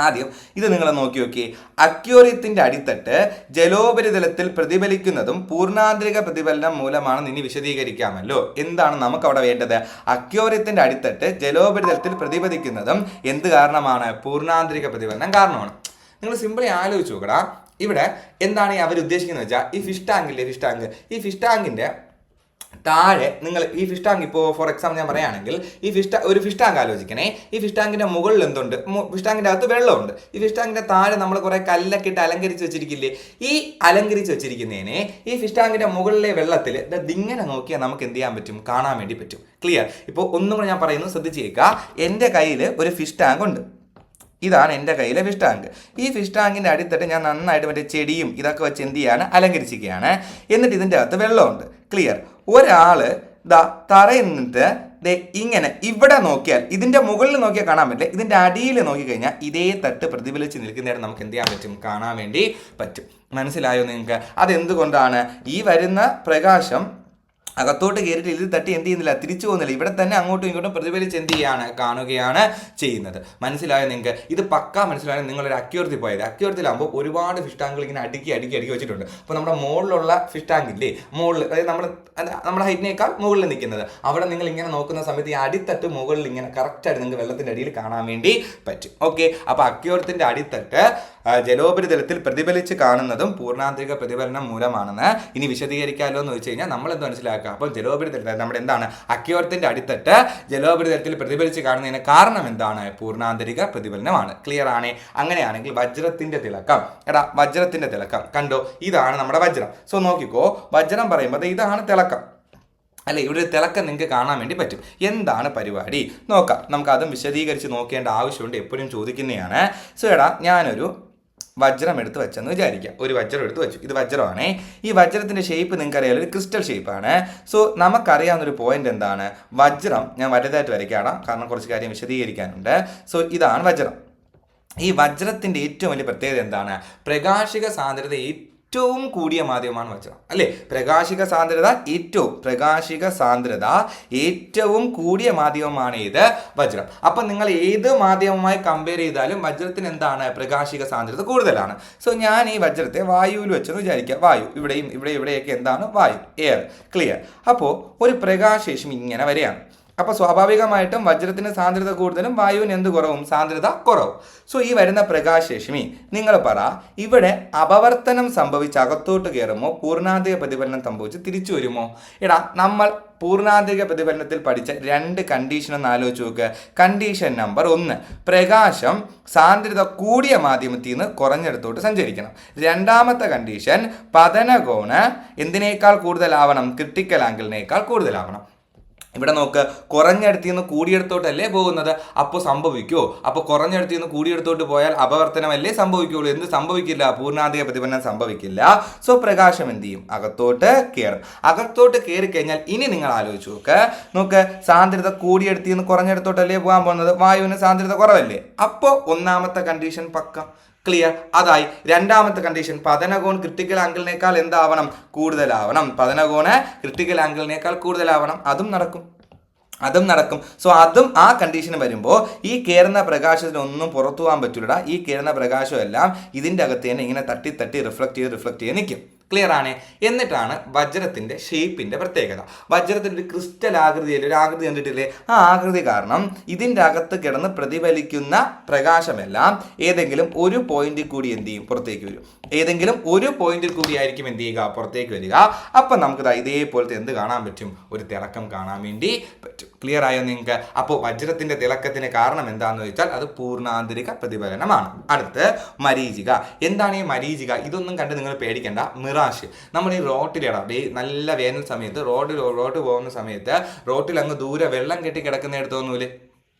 ആദ്യം ഇത് നിങ്ങൾ നോക്കി. അക്വേറിയത്തിന്റെ അടിത്തട്ട് ജലോപരിതലത്തിൽ പ്രതിഫലിക്കുന്നതും പൂർണ്ണാന്തരിക പ്രതിഫലനം മൂലമാണെന്ന് ഇനി വിശദീകരിക്കാമല്ലോ. എന്താണ് നമുക്ക് അവിടെ വേണ്ടത്? അക്വേറിയത്തിന്റെ അടിത്തട്ട് ജലോപരിതലത്തിൽ പ്രതിഫലിക്കുന്നതും എന്ത് കാരണമാണ്? പൂർണ്ണാന്തരിക പ്രതിഫലനം കാരണമാണ്. നിങ്ങൾ സിമ്പിളി ആലോചിച്ച് നോക്കടാ. ഇവിടെ എന്താണ് അവർ ഉദ്ദേശിക്കുന്നത് വെച്ചാൽ ഈ ഫിഷ് ടാങ്കിന്റെ താഴെ നിങ്ങൾ ഈ ഫിഷ് ടാങ്ക് ഇപ്പോൾ ഫോർ എക്സാമ്പിൾ ഞാൻ പറയുകയാണെങ്കിൽ ഒരു ഫിഷ് ടാങ്ക് ആലോചിക്കണേ. ഈ ഫിഷ് ടാങ്കിന്റെ മുകളിൽ എന്തുണ്ട്? ഫിഷ് ടാങ്കിന്റെ അകത്ത് വെള്ളമുണ്ട്. ഈ ഫിഷ് ടാങ്കിന്റെ താഴെ നമ്മൾ കുറെ കല്ലൊക്കെ ഇട്ട് അലങ്കരിച്ച് വെച്ചിരിക്കില്ലേ? ഈ അലങ്കരിച്ച് വെച്ചിരിക്കുന്നതിനെ ഈ ഫിഷ് ടാങ്കിന്റെ മുകളിലെ വെള്ളത്തിൽ ഇതിങ്ങനെ നോക്കിയാൽ നമുക്ക് എന്ത് ചെയ്യാൻ പറ്റും? കാണാൻ വേണ്ടി പറ്റും. ക്ലിയർ? ഇപ്പോൾ ഒന്നും കൂടെ ഞാൻ പറയുന്നത് ശ്രദ്ധിച്ചേക്കുക. എൻ്റെ കയ്യിൽ ഒരു ഫിഷ് ടാങ്ക് ഉണ്ട്. ഇതാണ് എൻ്റെ കയ്യിലെ ഫിഷ് ടാങ്ക്. ഈ ഫിഷ് ടാങ്കിൻ്റെ അടിത്തട്ട് ഞാൻ നന്നായിട്ട് മറ്റേ ചെടിയും ഇതൊക്കെ വെച്ച് എന്ത് ചെയ്യാണ്? അലങ്കരിച്ചിരിക്കുകയാണ്. എന്നിട്ട് ഇതിൻ്റെ അകത്ത് വെള്ളമുണ്ട്. ക്ലിയർ? ഒരാൾ തറയിൽ നിന്നിട്ട് ഇങ്ങനെ ഇവിടെ നോക്കിയാൽ, ഇതിൻ്റെ മുകളിൽ നോക്കിയാൽ കാണാൻ പറ്റില്ല, ഇതിൻ്റെ അടിയിൽ നോക്കിക്കഴിഞ്ഞാൽ ഇതേ തട്ട് പ്രതിഫലിച്ച് നിൽക്കുന്നതിന് നമുക്ക് എന്ത് ചെയ്യാൻ പറ്റും? കാണാൻ വേണ്ടി പറ്റും. മനസ്സിലായോ നിങ്ങൾക്ക്? അതെന്തുകൊണ്ടാണ്? ഈ വരുന്ന പ്രകാശം അകത്തോട്ട് കയറിയിട്ട് ഇതിൽ തട്ടി എന്ത് ചെയ്യുന്നില്ല, തിരിച്ചു പോകുന്നില്ല, ഇവിടെ തന്നെ അങ്ങോട്ടും ഇങ്ങോട്ടും പ്രതിഫലിച്ച് എന്ത് ചെയ്യാണ്, കാണുകയാണ് ചെയ്യുന്നത്. മനസ്സിലായോ നിങ്ങൾക്ക്? ഇത് പക്കാ മനസ്സിലായോ? നിങ്ങളൊരു അക്യൂർത്തി പോയത്, അക്യൂർത്തിലാകുമ്പോൾ ഒരുപാട് ഫിഷ് ടാങ്കുകൾ ഇങ്ങനെ അടുക്കി വെച്ചിട്ടുണ്ട്. അപ്പോൾ നമ്മുടെ മുകളിലുള്ള ഫിഷ് ടാങ്ക് ഇല്ലേ, മുകളിൽ, അതായത് നമ്മുടെ ഹൈറ്റിനേക്കാൾ മുകളിൽ നിൽക്കുന്നത്, അവിടെ നിങ്ങൾ ഇങ്ങനെ നോക്കുന്ന സമയത്ത് ഈ അടിത്തട്ട് മുകളിൽ ഇങ്ങനെ കറക്റ്റായിട്ട് നിങ്ങൾക്ക് വെള്ളത്തിൻ്റെ അടിയിൽ കാണാൻ വേണ്ടി പറ്റും. ഓക്കെ, അപ്പോൾ അക്യൂർത്തിൻ്റെ അടിത്തട്ട് ജലോപരിതലത്തിൽ പ്രതിഫലിച്ച് കാണുന്നതും പൂർണ്ണാന്തരിക പ്രതിഫലനം മൂലമാണെന്ന് ഇനി വിശദീകരിക്കാമല്ലോ എന്ന് വെച്ച് കഴിഞ്ഞാൽ നമ്മൾ എന്ത് മനസ്സിലാക്കുക? അപ്പോൾ ജലോപരിതലത്തിൽ നമ്മുടെ എന്താണ്, അക്യൂർത്തിൻ്റെ അടിത്തട്ട് ജലോപരിതലത്തിൽ പ്രതിഫലിച്ച് കാണുന്നതിന് കാരണം എന്താണ്? പൂർണ്ണാന്തരിക പ്രതിഫലനമാണ്. ക്ലിയർ ആണ്? അങ്ങനെയാണെങ്കിൽ വജ്രത്തിന്റെ തിളക്കം, വജ്രത്തിന്റെ തിളക്കം കണ്ടോ, ഇതാണ് നമ്മുടെ വജ്രം. സോ നോക്കിക്കോ, വജ്രം പറയുമ്പോൾ ഇതാണ് തിളക്കം അല്ലെ, ഇവിടെ തിളക്കം നിങ്ങൾക്ക് കാണാൻ വേണ്ടി പറ്റും. എന്താണ് പരിപാടി നോക്കാം, നമുക്ക് അതും വിശദീകരിച്ച് നോക്കേണ്ട ആവശ്യമുണ്ട്, എപ്പോഴും ചോദിക്കുന്നതാണ്. സോ ഞാനൊരു വജ്രം എടുത്ത് വെച്ചെന്ന് വിചാരിക്കാം, ഒരു വജ്രം എടുത്ത് വെച്ചു, ഇത് വജ്രമാണ്. ഈ വജ്രത്തിൻ്റെ ഷേപ്പ് നിങ്ങൾക്ക് അറിയാലോ, ഒരു ക്രിസ്റ്റൽ ഷേപ്പാണ്. സോ നമുക്കറിയാവുന്നൊരു പോയിന്റ് എന്താണ്, വജ്രം ഞാൻ വലുതായിട്ട് വരയ്ക്കാം, കാരണം കുറച്ച് കാര്യം വിശദീകരിക്കാനുണ്ട്. സോ ഇതാണ് വജ്രം. ഈ വജ്രത്തിൻ്റെ ഏറ്റവും വലിയ പ്രത്യേകത എന്താണ്? പ്രകാശിക സാന്ദ്രത ഏറ്റവും കൂടിയ മാധ്യമമാണ് വജ്രം അല്ലേ. പ്രകാശിക സാന്ദ്രത ഏറ്റവും കൂടിയ മാധ്യമമാണ് ഇത് വജ്രം. അപ്പം നിങ്ങൾ ഏത് മാധ്യമവുമായി കമ്പയർ ചെയ്താലും വജ്രത്തിന് എന്താണ്, പ്രകാശിക സാന്ദ്രത കൂടുതലാണ്. സോ ഞാൻ ഈ വജ്രത്തെ വായുവിൽ വെച്ചെന്ന് വിചാരിക്കുക, വായു ഇവിടെയൊക്കെ എന്താണ്, വായു, എയർ. ക്ലിയർ? അപ്പോൾ ഒരു പ്രകാശരശ്മി ഇങ്ങനെ വരെയാണ്. അപ്പോൾ സ്വാഭാവികമായിട്ടും വജ്രത്തിന് സാന്ദ്രത കൂടുതലും, വായുവിന് എന്ത് കുറവും, സാന്ദ്രത കുറവും. സോ ഈ വരുന്ന പ്രകാശരശ്മി നിങ്ങൾ പറ, ഇവിടെ അപവർത്തനം സംഭവിച്ച് അകത്തോട്ട് കയറുമ്പോൾ പൂർണ്ണാന്തരിക പ്രതിഫലനം സംഭവിച്ച് തിരിച്ചു വരുമോ? നമ്മൾ പൂർണ്ണാന്തരിക പ്രതിഫലനത്തിൽ പഠിച്ച 2 കണ്ടീഷൻ ഒന്ന് ആലോചിച്ച് നോക്ക്. കണ്ടീഷൻ നമ്പർ 1, പ്രകാശം സാന്ദ്രത കൂടിയ മാധ്യമത്തിൽ നിന്ന് കുറഞ്ഞിടത്തോട്ട് സഞ്ചരിക്കണം. രണ്ടാമത്തെ കണ്ടീഷൻ, പതനകോണ് എന്തിനേക്കാൾ കൂടുതലാവണം, ക്രിട്ടിക്കൽ ആംഗിളിനേക്കാൾ കൂടുതലാവണം. ഇവിടെ നോക്ക്, കുറഞ്ഞിടത്തിൽ നിന്ന് കൂടിയെടുത്തോട്ടല്ലേ പോകുന്നത്, അപ്പോൾ സംഭവിക്കുമോ? അപ്പോൾ കുറഞ്ഞിടത്തിൽ നിന്ന് കൂടിയെടുത്തോട്ട് പോയാൽ അപവർത്തനമല്ലേ സംഭവിക്കുകയുള്ളൂ, എന്ത് സംഭവിക്കില്ല, പൂർണ്ണാന്തരിക പ്രതിഫലനം സംഭവിക്കില്ല. സോ പ്രകാശം എന്ത് ചെയ്യും, അകത്തോട്ട് കയറും. അകത്തോട്ട് കയറി കഴിഞ്ഞാൽ ഇനി നിങ്ങൾ ആലോചിച്ച് നോക്ക്, സാന്ദ്രത കൂടിയെടുത്തിൽ നിന്ന് കുറഞ്ഞിടത്തോട്ടല്ലേ പോകാൻ പോകുന്നത്, വായുവിന് സാന്ദ്രത കുറവല്ലേ, അപ്പോൾ ഒന്നാമത്തെ കണ്ടീഷൻ പക്ക. ക്ലിയർ? അതായി. രണ്ടാമത്തെ കണ്ടീഷൻ, പതനകോൺ ക്രിട്ടിക്കൽ ആംഗിളിനേക്കാൾ എന്താവണം, കൂടുതലാവണം. പതനകോണ് ക്രിട്ടിക്കൽ ആംഗിളിനേക്കാൾ കൂടുതലാവണം. അതും നടക്കും. സോ അതും ആ കണ്ടീഷൻ വരുമ്പോൾ ഈ കയറുന്ന പ്രകാശത്തിനൊന്നും പുറത്തു പോകാൻ പറ്റില്ല. ഈ കയറുന്ന പ്രകാശമെല്ലാം ഇതിൻ്റെ അകത്ത് തന്നെ ഇങ്ങനെ തട്ടി റിഫ്ലക്ട് ചെയ്ത് നിൽക്കും. ക്ലിയർ ആണ്? എന്നിട്ടാണ് വജ്രത്തിൻ്റെ ഷേപ്പിൻ്റെ പ്രത്യേകത. വജ്രത്തിൻ്റെ ഒരു ക്രിസ്റ്റൽ ആകൃതിയിൽ ഒരു ആകൃതി കണ്ടിട്ടില്ലേ, ആ ആകൃതി കാരണം ഇതിൻ്റെ അകത്ത് കിടന്ന് പ്രതിഫലിക്കുന്ന പ്രകാശമെല്ലാം ഏതെങ്കിലും ഒരു പോയിന്റിൽ കൂടി എന്ത് ചെയ്യും, പുറത്തേക്ക് വരും. ഏതെങ്കിലും ഒരു പോയിന്റിൽ കൂടി ആയിരിക്കും എന്ത് ചെയ്യുക, പുറത്തേക്ക് വരിക. അപ്പം നമുക്ക് ഇതേപോലത്തെ എന്ത് കാണാൻ പറ്റും, ഒരു തിളക്കം കാണാൻ വേണ്ടി പറ്റും. ക്ലിയർ ആയോ നിങ്ങൾക്ക്? അപ്പോൾ വജ്രത്തിൻ്റെ തിളക്കത്തിന് കാരണം എന്താണെന്ന് ചോദിച്ചാൽ അത് പൂർണ്ണാന്തരിക പ്രതിഫലനമാണ്. അടുത്ത് മരീചിക. എന്താണ് ഈ മരീചിക? ഇതൊന്നും കണ്ട് നിങ്ങൾ പേടിക്കേണ്ട. മിറാഷ്. നമ്മൾ ഈ റോട്ടിലിടാം, നല്ല വേനൽ സമയത്ത് റോഡ് പോകുന്ന സമയത്ത് റോട്ടിൽ അങ്ങ് ദൂരെ വെള്ളം കെട്ടി കിടക്കുന്നിടത്ത് തോന്നൂലേ,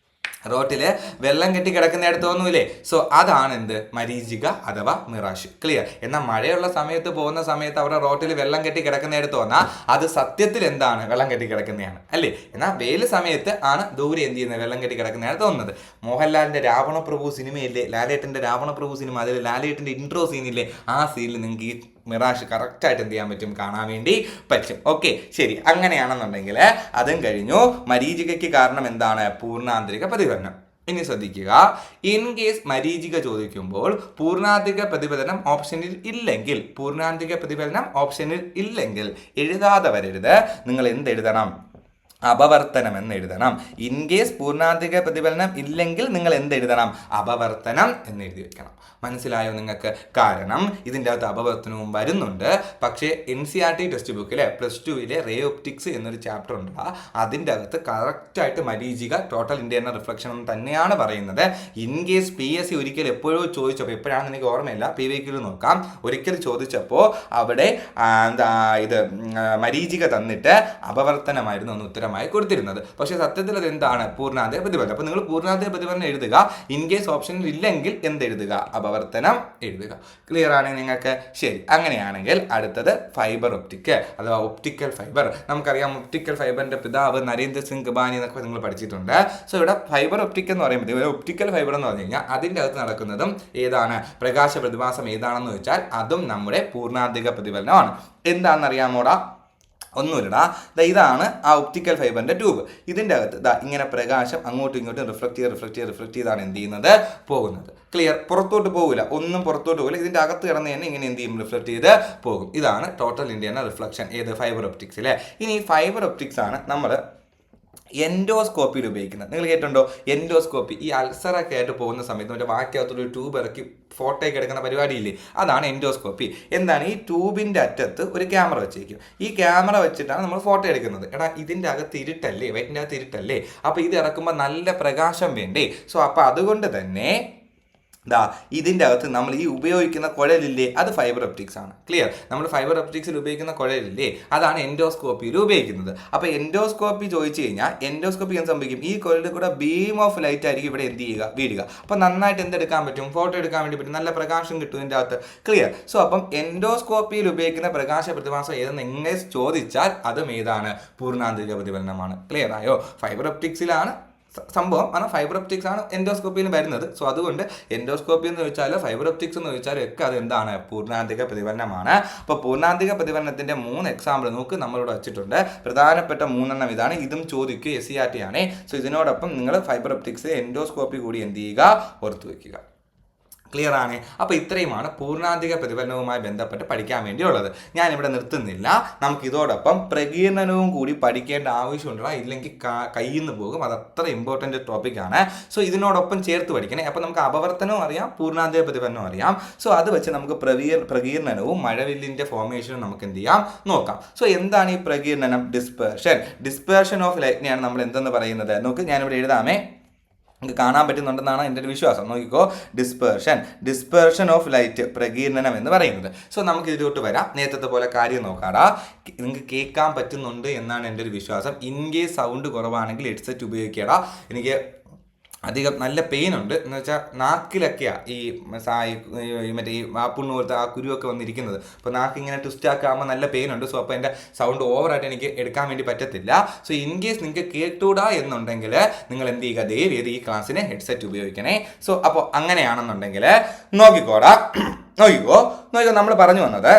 റോട്ടില് വെള്ളം കെട്ടി കിടക്കുന്നിടത്ത് തോന്നൂലേ. സോ അതാണ് എന്ത്, മരീചിക അഥവാ മിറാഷ്. ക്ലിയർ? എന്നാൽ മഴയുള്ള സമയത്ത് പോകുന്ന സമയത്ത് അവിടെ റോട്ടിൽ വെള്ളം കെട്ടി കിടക്കുന്നിടത്ത് വന്നാൽ അത് സത്യത്തിൽ എന്താണ്, വെള്ളം കെട്ടി കിടക്കുന്നതാണ് അല്ലേ. എന്നാൽ വെയിൽ സമയത്ത് ആണ് ദൂരെ എന്ത് ചെയ്യുന്നത്, വെള്ളം കെട്ടി കിടക്കുന്നതാണ് തോന്നുന്നത്. മോഹൻലാലിന്റെ രാവണപ്രഭു സിനിമയില്ലേ, ലാലേട്ടന്റെ രാവണപ്രഭു സിനിമ, അതിൽ ലാലേട്ടന്റെ ഇൻട്രോ സീനില്ലേ, ആ സീനിൽ നിങ്ങൾക്ക് ഈ മിറാഷ് കറക്റ്റായിട്ട് എന്ത് ചെയ്യാൻ പറ്റും, കാണാൻ വേണ്ടി പറ്റും. ഓക്കെ, ശരി. അങ്ങനെയാണെന്നുണ്ടെങ്കിൽ അതും കഴിഞ്ഞു. മരീചികയ്ക്ക് കാരണം എന്താണ്, പൂർണ്ണാന്തരിക പ്രതിഫലനം. ഇനി ശ്രദ്ധിക്കുക, ഇൻ കേസ് മരീചിക ചോദിക്കുമ്പോൾ പൂർണ്ണാന്തരിക പ്രതിഫലനം ഓപ്ഷനിൽ ഇല്ലെങ്കിൽ എഴുതാതെ വരരുത്. നിങ്ങൾ എന്തെഴുതണം, അപവർത്തനം എന്ന് എഴുതണം. ഇൻ കേസ് പൂർണ്ണാന്തരിക പ്രതിഫലനം ഇല്ലെങ്കിൽ നിങ്ങൾ എന്തെഴുതണം, അപവർത്തനം എന്ന് എഴുതി വെക്കണം. മനസ്സിലായോ നിങ്ങൾക്ക്? കാരണം ഇതിൻ്റെ അകത്ത് അപവർത്തനവും വരുന്നുണ്ട്. പക്ഷേ NCERT ടെക്സ്റ്റ് ബുക്കിലെ +2 റേ ഒപ്റ്റിക്സ് എന്നൊരു ചാപ്റ്റർ ഉണ്ട്, അതിൻ്റെ അകത്ത് കറക്റ്റായിട്ട് മരീചിക ടോട്ടൽ ഇൻറ്റേർണൽ റിഫ്ലക്ഷൻ തന്നെയാണ് പറയുന്നത്. ഇൻ കേസ് PSC ഒരിക്കൽ എപ്പോഴോ ചോദിച്ചപ്പോൾ, എപ്പോഴാണെന്ന് എനിക്ക് ഓർമ്മയില്ല, PVQ നോക്കാം, ഒരിക്കൽ ചോദിച്ചപ്പോൾ അവിടെ ഇത് മരീചിക തന്നിട്ട് അപവർത്തനമായിരുന്നു ഒന്ന് ഉത്തരമായി കൊടുത്തിരുന്നത്. പക്ഷേ സത്യത്തിൽ അത് എന്താണ്, പൂർണ്ണാന്തരിക പ്രതിഫലനം. അപ്പോൾ നിങ്ങൾ പൂർണ്ണാന്തരിക പ്രതിഫലനം എഴുതുക. ഇൻ കേസ് ഓപ്ഷനിൽ ഇല്ലെങ്കിൽ എന്തെഴുതുക, അപവർത്തനം എഴുതുക. ക്ലിയർ ആണ് നിങ്ങൾക്ക്? ശരി. അങ്ങനെയാണെങ്കിൽ അടുത്തത് ഫൈബർ ഒപ്റ്റിക് അഥവാ ഒപ്റ്റിക്കൽ ഫൈബർ. നമുക്കറിയാം ഒപ്റ്റിക്കൽ ഫൈബറിന്റെ പിതാവ് നരേന്ദ്ര സിംഗ് ഗബാനി എന്നൊക്കെ നിങ്ങൾ പഠിച്ചിട്ടുണ്ട്. സോ ഇവിടെ ഫൈബർ ഒപ്റ്റിക് എന്ന് പറയുമ്പോൾ ഒപ്റ്റിക്കൽ ഫൈബർ എന്ന് പറഞ്ഞു കഴിഞ്ഞാൽ അതിൻ്റെ അകത്ത് നടക്കുന്നതും ഏതാണ്, പ്രകാശ പ്രതിഭാസം ഏതാണെന്ന് വെച്ചാൽ അതും നമ്മുടെ പൂർണ്ണാന്തരിക പ്രതിഫലനമാണ്. എന്താണെന്നറിയാമോടാ? ഒന്നുമില്ലടാ. ഇതാണ് ആ ഒപ്റ്റിക്കൽ ഫൈബറിന്റെ ട്യൂബ്. ഇതിൻ്റെ അകത്ത് ഇങ്ങനെ പ്രകാശം അങ്ങോട്ടും ഇങ്ങോട്ടും റിഫ്ലക്ട് ചെയ്താണ് എന്ത് ചെയ്യുന്നത്, പോകുന്നത്. ക്ലിയർ? പുറത്തോട്ട് പോകില്ല, ഒന്നും പുറത്തോട്ട് പോകില്ല. ഇതിൻ്റെ അകത്ത് കിടന്ന് തന്നെ ഇങ്ങനെ എന്ത് ചെയ്യും, റിഫ്ലക്ട് ചെയ്ത് പോകും. ഇതാണ് ടോട്ടൽ ഇന്റേണൽ റിഫ്ലക്ഷൻ. ഏത്? ഫൈബർ ഒപ്റ്റിക്സിലെ. ഇനി ഫൈബർ ഒപ്റ്റിക്സ് ആണ് നമ്മൾ എൻഡോസ്കോപ്പിയിൽ ഉപയോഗിക്കുന്നത്. നിങ്ങൾ കേട്ടിട്ടുണ്ടോ എൻഡോസ്കോപ്പി? ഈ അൾസറൊക്കെ ആയിട്ട് പോകുന്ന സമയത്ത് മറ്റേ ബാക്കിയകത്തൊരു ട്യൂബ് ഇറക്കി ഫോട്ടോയ്ക്ക് എടുക്കുന്ന പരിപാടിയില്ലേ, അതാണ് എൻഡോസ്കോപ്പി. എന്താണ്? ഈ ട്യൂബിൻ്റെ അറ്റത്ത് ഒരു ക്യാമറ വെച്ചേക്കും. ഈ ക്യാമറ വെച്ചിട്ടാണ് നമ്മൾ ഫോട്ടോ എടുക്കുന്നത്. എടാ, ഇതിൻ്റെ അകത്ത് ഇരുട്ടല്ലേ, വയറ്റിൻ്റെ അകത്ത് ഇരുട്ടല്ലേ, അപ്പോൾ ഇത് ഇറക്കുമ്പോൾ നല്ല പ്രകാശം വേണ്ടേ? സോ അപ്പോൾ അതുകൊണ്ട് തന്നെ ഇതിൻ്റെ അകത്ത് നമ്മൾ ഈ ഉപയോഗിക്കുന്ന കുഴലില്ലേ, അത് ഫൈബർ ഒപ്റ്റിക്സ് ആണ്. ക്ലിയർ? നമ്മൾ ഫൈബർ ഒപ്റ്റിക്സിൽ ഉപയോഗിക്കുന്ന കുഴലില്ലേ, അതാണ് എൻഡോസ്കോപ്പിയിൽ ഉപയോഗിക്കുന്നത്. അപ്പോൾ എൻഡോസ്കോപ്പി ചോദിച്ചു കഴിഞ്ഞാൽ എൻഡോസ്കോപ്പി എന്ത് സംഭവിക്കും, ഈ കുഴലിൽ കൂടെ ബീം ഓഫ് ലൈറ്റ് ആയിരിക്കും ഇവിടെ എന്ത് ചെയ്യുക, വീഴുക. അപ്പോൾ നന്നായിട്ട് എന്തെടുക്കാൻ പറ്റും, ഫോട്ടോ എടുക്കാൻ വേണ്ടി പറ്റും, നല്ല പ്രകാശം കിട്ടും ഇതിൻ്റെ അകത്ത്. ക്ലിയർ? സോ അപ്പം എൻഡോസ്കോപ്പിയിൽ ഉപയോഗിക്കുന്ന പ്രകാശ പ്രതിഭാസം ഏതെന്ന് എങ്ങനെ ചോദിച്ചാൽ അതും ഏതാണ്, പൂർണ്ണാന്തരിക പ്രതിഫലനമാണ്. ക്ലിയർ ആയോ? ഫൈബർ ഒപ്റ്റിക്സിലാണ് സംഭവം, കാരണം ഫൈബർ ഒപ്റ്റിക്സ് ആണ് എൻഡോസ്കോപ്പിയിൽ വരുന്നത്. സോ അതുകൊണ്ട് എൻഡോസ്കോപ്പി എന്ന് ചോദിച്ചാലോ ഫൈബർ ഒപ്റ്റിക്സ് എന്ന് ചോദിച്ചാലും ഒക്കെ അത് എന്താണ്, പൂർണ്ണാന്തിക പ്രതിഫലനമാണ്. അപ്പോൾ പൂർണ്ണാന്തിക പ്രതിഫലനത്തിന്റെ 3 എക്സാമ്പിൾ നമുക്ക് നമ്മളിവിടെ വെച്ചിട്ടുണ്ട്. പ്രധാനപ്പെട്ട 3 ഇതാണ്. ഇതും ചോദിക്കുക, SCERT ആണ്. സോ ഇതിനോടൊപ്പം നിങ്ങൾ ഫൈബർ ഒപ്റ്റിക്സ് എൻഡോസ്കോപ്പി കൂടി എന്ത് ചെയ്യുക, ഓർത്തു വയ്ക്കുക. ക്ലിയർ ആണ്? അപ്പോൾ ഇത്രയുമാണ് പൂർണ്ണാന്തിക പ്രതിഫലനവുമായി ബന്ധപ്പെട്ട് പഠിക്കാൻ വേണ്ടിയുള്ളത്. ഞാനിവിടെ നിർത്തുന്നില്ല. നമുക്ക് ഇതോടൊപ്പം പ്രകീർണനവും കൂടി പഠിക്കേണ്ട ആവശ്യമുണ്ടോ, ഇല്ലെങ്കിൽ കയ്യിൽ നിന്ന് പോകും. അത് അത്ര ഇമ്പോർട്ടൻ്റ് ടോപ്പിക്കാണ്. സോ ഇതിനോടൊപ്പം ചേർത്ത് പഠിക്കണേ. അപ്പോൾ നമുക്ക് അപവർത്തനവും അറിയാം, പൂർണ്ണാന്തിക പ്രതിഫലനവും അറിയാം. സോ അത് വെച്ച് നമുക്ക് പ്രകീർണനവും മഴവില്ലിൻ്റെ ഫോർമേഷനും നമുക്ക് എന്ത് ചെയ്യാം, നോക്കാം. സോ എന്താണ് ഈ പ്രകീർണനം? ഡിസ്പേർഷൻ ഓഫ് ലൈറ്റിനെയാണ് നമ്മൾ എന്തെന്ന് പറയുന്നത്. നോക്ക്, ഞാനിവിടെ എഴുതാമേ, നിങ്ങൾക്ക് കാണാൻ പറ്റുന്നുണ്ടെന്നാണ് എൻ്റെ ഒരു വിശ്വാസം. നോക്കിക്കോ, ഡിസ്പേർഷൻ ഓഫ് ലൈറ്റ്, പ്രകീർണനം എന്ന് പറയുന്നത്. സോ നമുക്ക് ഇതിലോട്ട് വരാം. നേരത്തെ പോലെ കാര്യം നോക്കാടാ. നിങ്ങൾക്ക് കേൾക്കാൻ പറ്റുന്നുണ്ട് എന്നാണ് എൻ്റെ ഒരു വിശ്വാസം. ഇൻ കേസ് സൗണ്ട് കുറവാണെങ്കിൽ ഹെഡ്സെറ്റ് ഉപയോഗിക്കടാ. എനിക്ക് അധികം നല്ല പെയിൻ ഉണ്ട് എന്ന് വെച്ചാൽ നാക്കിലൊക്കെയാണ് ഈ മറ്റേ ഈ വാപ്പുണ്ണു പോലത്തെ ആ കുരുവൊക്കെ വന്നിരിക്കുന്നത്. അപ്പോൾ നാക്ക് ഇങ്ങനെ ട്വിസ്റ്റ് ആക്കുമ്പോൾ നല്ല പെയിൻ ഉണ്ട്. സോ അപ്പോൾ എൻ്റെ സൗണ്ട് ഓവറായിട്ട് എനിക്ക് എടുക്കാൻ വേണ്ടി പറ്റത്തില്ല. സോ ഇൻ കേസ് നിങ്ങൾക്ക് കേട്ടൂടാ എന്നുണ്ടെങ്കിൽ നിങ്ങൾ എന്ത് ചെയ്യുക, ദയവ് ചെയ്ത് ഈ ക്ലാസ്സിന് ഹെഡ്സെറ്റ് ഉപയോഗിക്കണേ. സോ അപ്പോൾ അങ്ങനെയാണെന്നുണ്ടെങ്കിൽ നോക്കിക്കോ നമ്മൾ പറഞ്ഞു വന്നത്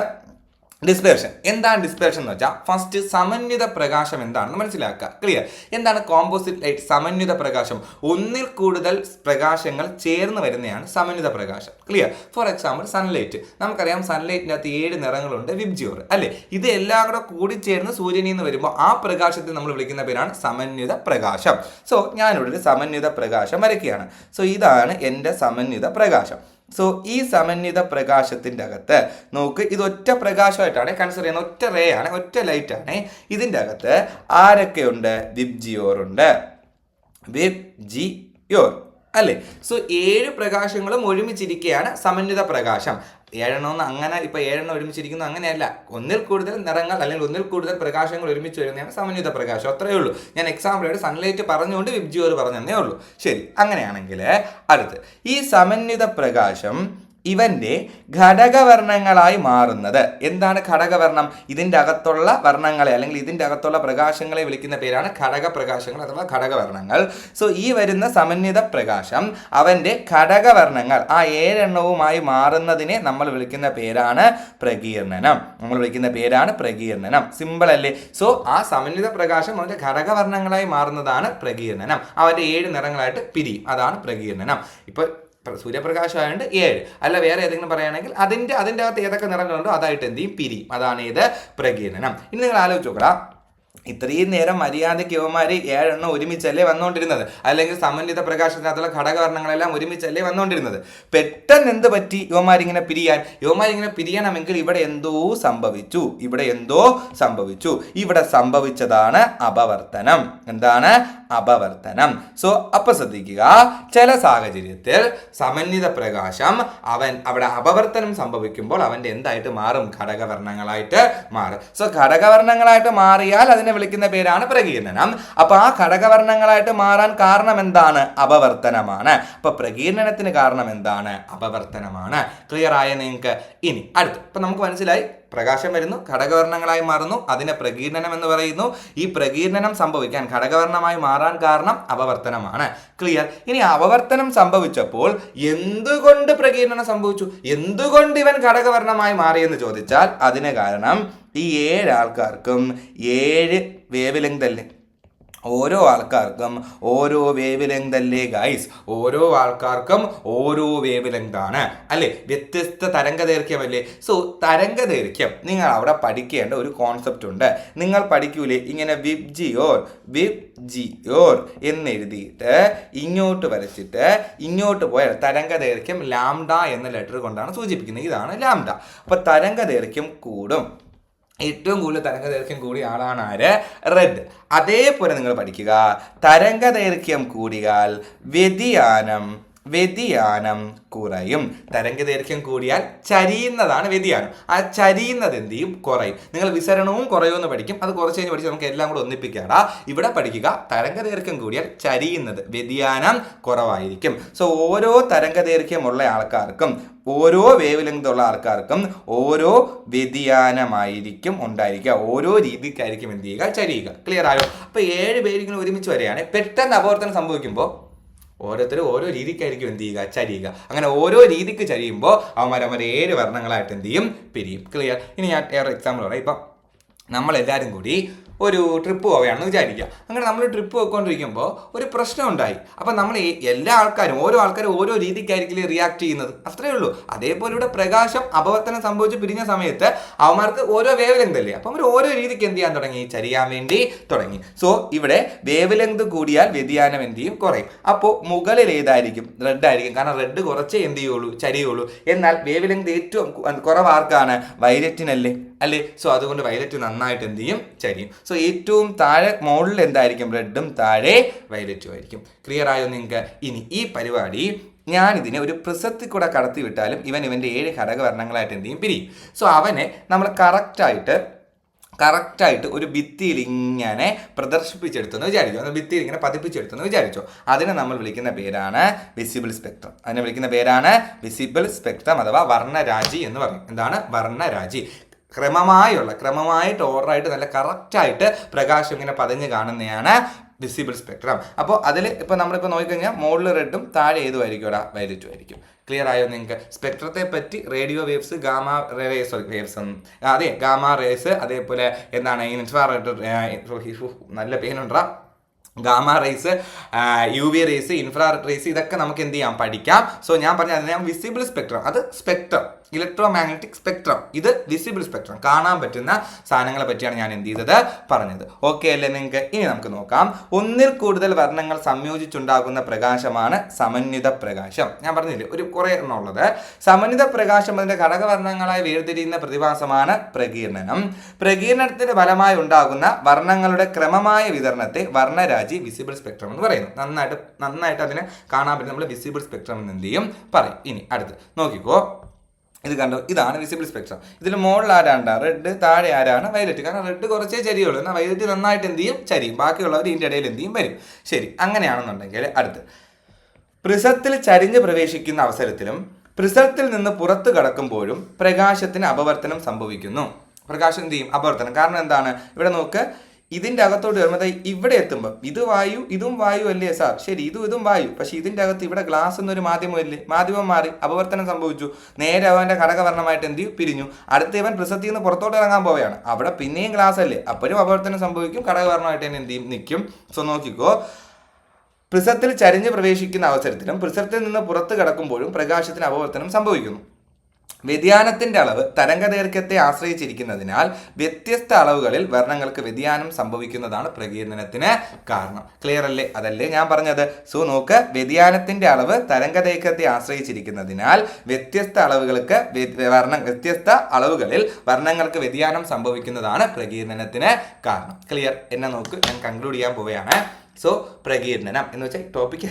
ഡിസ്പേർഷൻ. എന്താണ് ഡിസ്പേർഷൻ എന്ന് വെച്ചാൽ ഫസ്റ്റ് സമന്വിത പ്രകാശം എന്താണെന്ന് മനസ്സിലാക്കുക. ക്ലിയർ? എന്താണ് കോമ്പോസിറ്റ് ലൈറ്റ്? സമന്വിത പ്രകാശം. ഒന്നിൽ കൂടുതൽ പ്രകാശങ്ങൾ ചേർന്ന് വരുന്നതാണ് സമന്വിത പ്രകാശം. ക്ലിയർ? For example sunlight. നമുക്കറിയാം സൺലൈറ്റിൻ്റെ അകത്ത് 7 നിറങ്ങളുണ്ട്, വിബ്ജിയോർ അല്ലേ. ഇത് എല്ലാം കൂടെ കൂടിച്ചേർന്ന് സൂര്യനിൽ നിന്ന് വരുമ്പോൾ ആ പ്രകാശത്തെ നമ്മൾ വിളിക്കുന്ന പേരാണ് സമന്വിത പ്രകാശം. സോ ഞാനിവിടെ ഒരു സമന്വിത പ്രകാശം വരയ്ക്കുകയാണ്. സോ ഇതാണ് എൻ്റെ സമന്വിത പ്രകാശം. സോ ഈ സമന്വിത പ്രകാശത്തിൻ്റെ അകത്ത് നോക്ക്, ഇത് ഒറ്റ പ്രകാശമായിട്ടാണ് കൺസിഡർ ചെയ്യുന്നത്, ഒറ്റ റേ ആണ്, ഒറ്റ ലൈറ്റ് ആണ്. ഇതിൻ്റെ അകത്ത് ആരൊക്കെയുണ്ട്? വിബ്ജിയോർ ഉണ്ട്, വിബ്ജിയോർ അല്ലേ. സോ 7 പ്രകാശങ്ങളും ഒരുമിച്ചിരിക്കുകയാണ് സമന്വിത പ്രകാശം. 7 അങ്ങനെ ഇപ്പോൾ 7 ഒരുമിച്ചിരിക്കുന്നു അങ്ങനെയല്ല. ഒന്നിൽ കൂടുതൽ നിറങ്ങൾ അല്ലെങ്കിൽ ഒന്നിൽ കൂടുതൽ പ്രകാശങ്ങൾ ഒരുമിച്ച് വരുന്നതാണ് സമന്വിത പ്രകാശം. അത്രയേ ഉള്ളൂ. ഞാൻ എക്സാമ്പിളായിട്ട് സൺലൈറ്റ് പറഞ്ഞുകൊണ്ട് വിബ്ജിയോർ പറഞ്ഞതേ ഉള്ളൂ. ശരി, അങ്ങനെയാണെങ്കിൽ അടുത്ത് ഈ സമന്വിത പ്രകാശം ഇവന്റെ ഘടകവർണ്ണങ്ങളായി മാറുന്നത്. എന്താണ് ഘടകവർണ്ണം? ഇതിൻ്റെ അകത്തുള്ള വർണ്ണങ്ങളെ അല്ലെങ്കിൽ ഇതിൻ്റെ അകത്തുള്ള പ്രകാശങ്ങളെ വിളിക്കുന്ന പേരാണ് ഘടക പ്രകാശങ്ങൾ അഥവാ ഘടകവർണ്ണങ്ങൾ. സോ ഈ വരുന്ന സമന്വിത പ്രകാശം അവന്റെ ഘടകവർണ്ണങ്ങൾ ആ 7 മാറുന്നതിനെ നമ്മൾ വിളിക്കുന്ന പേരാണ് പ്രകീർണനം. സിമ്പിൾ അല്ലേ? സോ ആ സമന്വിത പ്രകാശം അവന്റെ ഘടകവർണ്ണങ്ങളായി മാറുന്നതാണ് പ്രകീർണനം. അവന്റെ 7 നിറങ്ങളായിട്ട് പിരിയും, അതാണ് പ്രകീർണനം. ഇപ്പൊ സൂര്യപ്രകാശമായതുകൊണ്ട് 7 അല്ല, വേറെ ഏതെങ്കിലും പറയുകയാണെങ്കിൽ അതിൻ്റെ അകത്ത് ഏതൊക്കെ നിറങ്ങളുണ്ടോ അതായിട്ട് എന്ത് ചെയ്യും, പിരിയും. അതാണ് ഇത് പ്രകീർണനം. ഇനി നിങ്ങൾ ആലോചിച്ച് നോക്കണം, ഇത്രയും നേരം മര്യാദയ്ക്ക് യുവമാർ 7 ഒരുമിച്ചല്ലേ വന്നുകൊണ്ടിരുന്നത്, അല്ലെങ്കിൽ സമന്വിത പ്രകാശത്തിനകത്തുള്ള ഘടകവർണ്ണങ്ങളെല്ലാം ഒരുമിച്ചല്ലേ വന്നുകൊണ്ടിരുന്നത്. പെട്ടെന്ന് എന്ത് പറ്റി യുവമാരിങ്ങനെ പിരിയണമെങ്കിൽ ഇവിടെ എന്തോ സംഭവിച്ചു. ഇവിടെ സംഭവിച്ചതാണ് അപവർത്തനം. എന്താണ്? അപവർത്തനം. സോ അപ്പൊ ശ്രദ്ധിക്കുക, ചില സാഹചര്യത്തിൽ സമന്വിത പ്രകാശം അവിടെ അപവർത്തനം സംഭവിക്കുമ്പോൾ അവന്റെ എന്തായിട്ട് മാറും? ഘടകവർണ്ണങ്ങളായിട്ട് മാറും. സോ ഘടകവർണ്ണങ്ങളായിട്ട് മാറിയാൽ അതിനെ വിളിക്കുന്ന പേരാണ് പ്രകീർണനം. അപ്പൊ ആ ഘടകവർണ്ണങ്ങളായിട്ട് മാറാൻ കാരണം എന്താണ്? അപവർത്തനമാണ്. അപ്പൊ പ്രകീർണനത്തിന് കാരണം എന്താണ്? അപവർത്തനമാണ്. ക്ലിയർ ആയ നിങ്ങൾക്ക്? ഇനി അടുത്ത് ഇപ്പൊ നമുക്ക് മനസ്സിലായി പ്രകാശം വരുന്നു, ഘടകവർണ്ണങ്ങളായി മാറുന്നു, അതിനെ പ്രകീർണനം എന്ന് പറയുന്നു. ഈ പ്രകീർണനം സംഭവിക്കാൻ, ഘടകവർണ്ണമായി മാറാൻ കാരണം അപവർത്തനമാണ്. ക്ലിയർ? ഇനി അപവർത്തനം സംഭവിച്ചപ്പോൾ എന്തുകൊണ്ട് പ്രകീർണനം സംഭവിച്ചു, എന്തുകൊണ്ട് ഇവൻ ഘടകവർണ്ണമായി മാറിയെന്ന് ചോദിച്ചാൽ അതിന് കാരണം ഈ 7 ആൾക്കാർക്കും 7 വേവ് ലെങ്ത് അല്ലേ, ഓരോ ആൾക്കാർക്കും ഓരോ വേവ് ലെങ്ത് അല്ലേ ഗൈസ്, ഓരോ ആൾക്കാർക്കും ഓരോ വേവ് ലെങ്ത് ആണ് അല്ലേ, വ്യത്യസ്ത തരംഗദൈർഘ്യമല്ലേ. സോ തരംഗദൈർഘ്യം നിങ്ങൾ അവിടെ പഠിക്കേണ്ട ഒരു കോൺസെപ്റ്റ് ഉണ്ട്. നിങ്ങൾ പഠിക്കൂലേ ഇങ്ങനെ വിബ്ജിയോർ എന്നെഴുതിയിട്ട് ഇങ്ങോട്ട് വരച്ചിട്ട് ഇങ്ങോട്ട് പോയാൽ തരംഗദൈർഘ്യം ലാംഡ എന്ന ലെറ്റർ കൊണ്ടാണ് സൂചിപ്പിക്കുന്നത്. ഇതാണ് ലാംഡ. അപ്പൊ തരംഗദൈർഘ്യം കൂടും. ഏറ്റവും കൂടുതൽ തരംഗദൈർഘ്യം കൂടിയ ആളാണ് ആര്? റെഡ്. അതേപോലെ നിങ്ങൾ പഠിക്കുക, തരംഗദൈർഘ്യം കൂടിയാൽ വ്യതിയാനം കുറയും. തരംഗദൈർഘ്യം കൂടിയാൽ ചരിയുന്നതാണ് വ്യതിയാനം. ആ ചരിയുന്നത് എന്ത് ചെയ്യും? കുറയും. നിങ്ങൾ വിസരണവും കുറയുമെന്ന് പഠിക്കും, അത് കുറച്ച് കഴിഞ്ഞ് പഠിച്ച് നമുക്ക് എല്ലാം കൂടെ ഒന്നിപ്പിക്കാടാ. ഇവിടെ പഠിക്കുക, തരംഗദൈർഘ്യം കൂടിയാൽ ചരിയുന്നത്, വ്യതിയാനം കുറവായിരിക്കും. സോ ഓരോ തരംഗദൈർഘ്യമുള്ള ആൾക്കാർക്കും ഓരോ വേവ് ലെങ്ത് ഉള്ള ആൾക്കാർക്കും ഓരോ വ്യതിയാനമായിരിക്കും ഉണ്ടായിരിക്കുക, ഓരോ രീതിക്കായിരിക്കും എന്ത് ചെയ്യുക? ചരിയുക. ക്ലിയർ ആയോ? അപ്പൊ 7 പേരിങ്ങനെ ഒരുമിച്ച് വരികയാണ്. പെട്ടെന്ന് അപവർത്തനം സംഭവിക്കുമ്പോൾ ഓരോരുത്തരും ഓരോ രീതിക്കായിരിക്കും എന്ത് ചെയ്യുക? ചരിയുക. അങ്ങനെ ഓരോ രീതിക്ക് ചരിയുമ്പോൾ അവന്മാർ 7 വർണ്ണങ്ങളായിട്ട് എന്ത് ചെയ്യും? പിരിയും. ക്ലിയർ? ഇനി ഞാൻ വേറെ എക്സാമ്പിൾ പറയാം. ഇപ്പം നമ്മളെല്ലാവരും കൂടി ഒരു ട്രിപ്പ് പോവുകയാണെന്ന് വിചാരിക്കുക. അങ്ങനെ നമ്മൾ ട്രിപ്പ് പോയിക്കൊണ്ടിരിക്കുമ്പോൾ ഒരു പ്രശ്നം ഉണ്ടായി. അപ്പം നമ്മൾ എല്ലാ ആൾക്കാരും ഓരോ രീതിക്കായിരിക്കും റിയാക്ട് ചെയ്യുന്നത്, അത്രയേ ഉള്ളൂ. അതേപോലെ ഇവിടെ പ്രകാശം അപവർത്തനം സംഭവിച്ച് പിരിഞ്ഞ സമയത്ത് അവന്മാർക്ക് ഓരോ വേവ് ലെങ്ത് അല്ലേ, അപ്പം അവർ ഓരോ രീതിക്ക് എന്ത് ചെയ്യാൻ തുടങ്ങി? ചരിയാൻ വേണ്ടി തുടങ്ങി. സോ ഇവിടെ വേവ് ലെങ്ത് കൂടിയാൽ വ്യതിയാനം എന്ത് ചെയ്യും? കുറയും. അപ്പോൾ മുകളിൽ ഏതായിരിക്കും? റെഡ് ആയിരിക്കും. കാരണം റെഡ് കുറച്ചേ എന്ത് ചെയ്യുള്ളൂ? ചരിയുള്ളൂ. എന്നാൽ വേവ് ലെങ്ത് ഏറ്റവും കുറവാർക്കാണ്? വയലറ്റിനല്ലേ അല്ലേ. സോ അതുകൊണ്ട് വയലറ്റ് നന്നായിട്ട് എന്ത് ചെയ്യും? ചരിയും. സോ ഏറ്റവും താഴെ മുകളിൽ എന്തായിരിക്കും? റെഡും, താഴെ വയലറ്റും ആയിരിക്കും. ക്ലിയർ ആയോ നിങ്ങൾക്ക്? ഇനി ഈ പരിപാടി ഞാനിതിനെ ഒരു പ്രിസത്തിൽ കൂടെ കടത്തി വിട്ടാലും ഇവൻ്റെ 7 ഘടകവർണ്ണങ്ങളായിട്ട് എന്ത് ചെയ്യും? പിരിയും. സോ അവനെ നമ്മൾ കറക്റ്റായിട്ട് ഒരു ഭിത്തിയിൽ ഇങ്ങനെ പ്രദർശിപ്പിച്ചെടുത്തെന്ന് വിചാരിച്ചു, ഭിത്തിയിൽ ഇങ്ങനെ പതിപ്പിച്ചെടുത്തെന്ന് വിചാരിച്ചു. അതിനെ നമ്മൾ വിളിക്കുന്ന പേരാണ് വിസിബിൾ സ്പെക്ട്രം. അഥവാ വർണ്ണരാജി എന്ന് പറയും. എന്താണ്? വർണ്ണരാജി. ക്രമമായിട്ട് ഓർഡറായിട്ട് നല്ല കറക്റ്റായിട്ട് പ്രകാശം ഇങ്ങനെ പതിഞ്ഞ് കാണുന്നതാണ് വിസിബിൾ സ്പെക്ട്രം. അപ്പോൾ അതിൽ ഇപ്പോൾ നമ്മളിപ്പോൾ നോക്കിക്കഴിഞ്ഞാൽ മുകളിൽ റെഡും താഴെ ഏതുമായിരിക്കും? വയലറ്റും ആയിരിക്കും. ക്ലിയർ ആയോ നിങ്ങൾക്ക്? സ്പെക്ട്രത്തെ പറ്റി റേഡിയോ വേവ്സ്, ഗാമാ റേസ്, അതേപോലെ എന്താണ് ഇൻഫ്രാറെഡ്, നല്ല പേരുണ്ടാ, gamma rays, UV rays, infrared rays, ഇതൊക്കെ നമുക്ക് എന്ത് ചെയ്യാം? പഠിക്കാം. സോ ഞാൻ പറഞ്ഞ അതിനെ വിസിബിൾ സ്പെക്ട്രം, അത് സ്പെക്ട്രം, ഇലക്ട്രോമാഗ്നറ്റിക് സ്പെക്ട്രം, ഇത് വിസിബിൾ സ്പെക്ട്രം, കാണാൻ പറ്റുന്ന സാധനങ്ങളെ പറ്റിയാണ് ഞാൻ എന്ത് ചെയ്തത്? പറഞ്ഞത്. ഓക്കെ അല്ലേ നിങ്ങൾക്ക്? ഇനി നമുക്ക് നോക്കാം. ഒന്നിൽ കൂടുതൽ വർണ്ണങ്ങൾ സംയോജിച്ചുണ്ടാകുന്ന പ്രകാശമാണ് സമന്വിത പ്രകാശം. ഞാൻ പറഞ്ഞില്ലേ ഒരു കുറേ എണ്ണം ഉള്ളത്. സമന്വിത പ്രകാശം അതിന്റെ ഘടകവർണ്ണങ്ങളായി വേർതിരിയുന്ന പ്രതിഭാസമാണ് പ്രകീർണനം. പ്രകീർണനത്തിന്റെ ഫലമായി ഉണ്ടാകുന്ന വർണ്ണങ്ങളുടെ ക്രമമായ വിതരണത്തെ വർണ്ണരാജി, വിസിബിൾ സ്പെക്ട്രം എന്ന് പറയുന്നു. നന്നായിട്ട് അതിനെ കാണാൻ പറ്റും. നമ്മൾ വിസിബിൾ സ്പെക്ട്രം എന്ന് എന്ത് ചെയ്യും? പറയും. ഇനി അടുത്ത് നോക്കിക്കോ, ഇത് കണ്ടോ, ഇതാണ് വിസിബിൾ സ്പെക്ട്രം. ഇതിൽ മുകളിൽ ആരാണ്ടാ? റെഡ്, താഴെ ആരാണ്? വയലറ്റ്. കാരണം റെഡ് കുറച്ചേ ചരിയുള്ളൂ, എന്നാൽ വയലറ്റ് നന്നായിട്ട് എന്ത് ചെയ്യും? ചരിയും. ബാക്കിയുള്ളവർ ഇതിൻ്റെ ഇടയിൽ എന്ത് ചെയ്യും? വരും. ശരി, അങ്ങനെയാണെന്നുണ്ടെങ്കിൽ അടുത്ത് പ്രിസത്തിൽ ചരിഞ്ഞ് പ്രവേശിക്കുന്ന അവസരത്തിലും പ്രിസത്തിൽ നിന്ന് പുറത്തു കടക്കുമ്പോഴും പ്രകാശത്തിന് അപവർത്തനം സംഭവിക്കുന്നു. പ്രകാശം എന്ത് ചെയ്യും? അപവർത്തനം. കാരണം എന്താണ്? ഇവിടെ നോക്ക്, ഇതിൻ്റെ അകത്തോട്ട് വരുമ്പോൾ ഇവിടെ എത്തുമ്പോൾ ഇത് വായു, ഇതും വായു അല്ലേ സാർ? ശരി, ഇതും വായു. പക്ഷേ ഇതിൻ്റെ അകത്ത് ഇവിടെ ഗ്ലാസ് എന്നൊരു മാധ്യമമല്ലേ, മാധ്യമം മാറി, അപവർത്തനം സംഭവിച്ചു. നേരെ അവൻ്റെ ഘടകവർണ്ണമായിട്ട് എന്ത് ചെയ്യും? പിരിഞ്ഞു. അടുത്ത ഇവൻ പ്രിസത്തിൽ നിന്ന് പുറത്തോട്ട് ഇറങ്ങാൻ പോവുകയാണ്. അവിടെ പിന്നെയും ഗ്ലാസ് അല്ലേ, അപ്പോഴും അപവർത്തനം സംഭവിക്കും, ഘടകവർണ്ണമായിട്ട് തന്നെ എന്ത് ചെയ്യും? നിൽക്കും. സോ നോക്കിക്കോ, പ്രിസത്തിൽ ചരിഞ്ഞ് പ്രവേശിക്കുന്ന അവസരത്തിലും പ്രിസത്തിൽ നിന്ന് പുറത്ത് കടക്കുമ്പോഴും പ്രകാശത്തിന് അപവർത്തനം സംഭവിക്കുന്നു. വ്യതിയാനത്തിന്റെ അളവ് തരംഗദൈർഘ്യത്തെ ആശ്രയിച്ചിരിക്കുന്നതിനാൽ വ്യത്യസ്ത അളവുകളിൽ വർണ്ണങ്ങൾക്ക് വ്യതിയാനം സംഭവിക്കുന്നതാണ് പ്രകീർണനത്തിന് കാരണം. ക്ലിയർ അല്ലേ? അതല്ലേ ഞാൻ പറഞ്ഞത്. സോ നോക്ക്, വ്യതിയാനത്തിന്റെ അളവ് തരംഗദൈർഘ്യത്തെ ആശ്രയിച്ചിരിക്കുന്നതിനാൽ വ്യത്യസ്ത അളവുകളിൽ വർണ്ണങ്ങൾക്ക് വ്യതിയാനം സംഭവിക്കുന്നതാണ് പ്രകീർണനത്തിന് കാരണം. ക്ലിയർ? എന്നെ നോക്ക്, ഞാൻ കൺക്ലൂഡ് ചെയ്യാൻ പോവുകയാണ്. സോ പ്രകീർണനം എന്ന് വെച്ചാൽ ടോപ്പിക്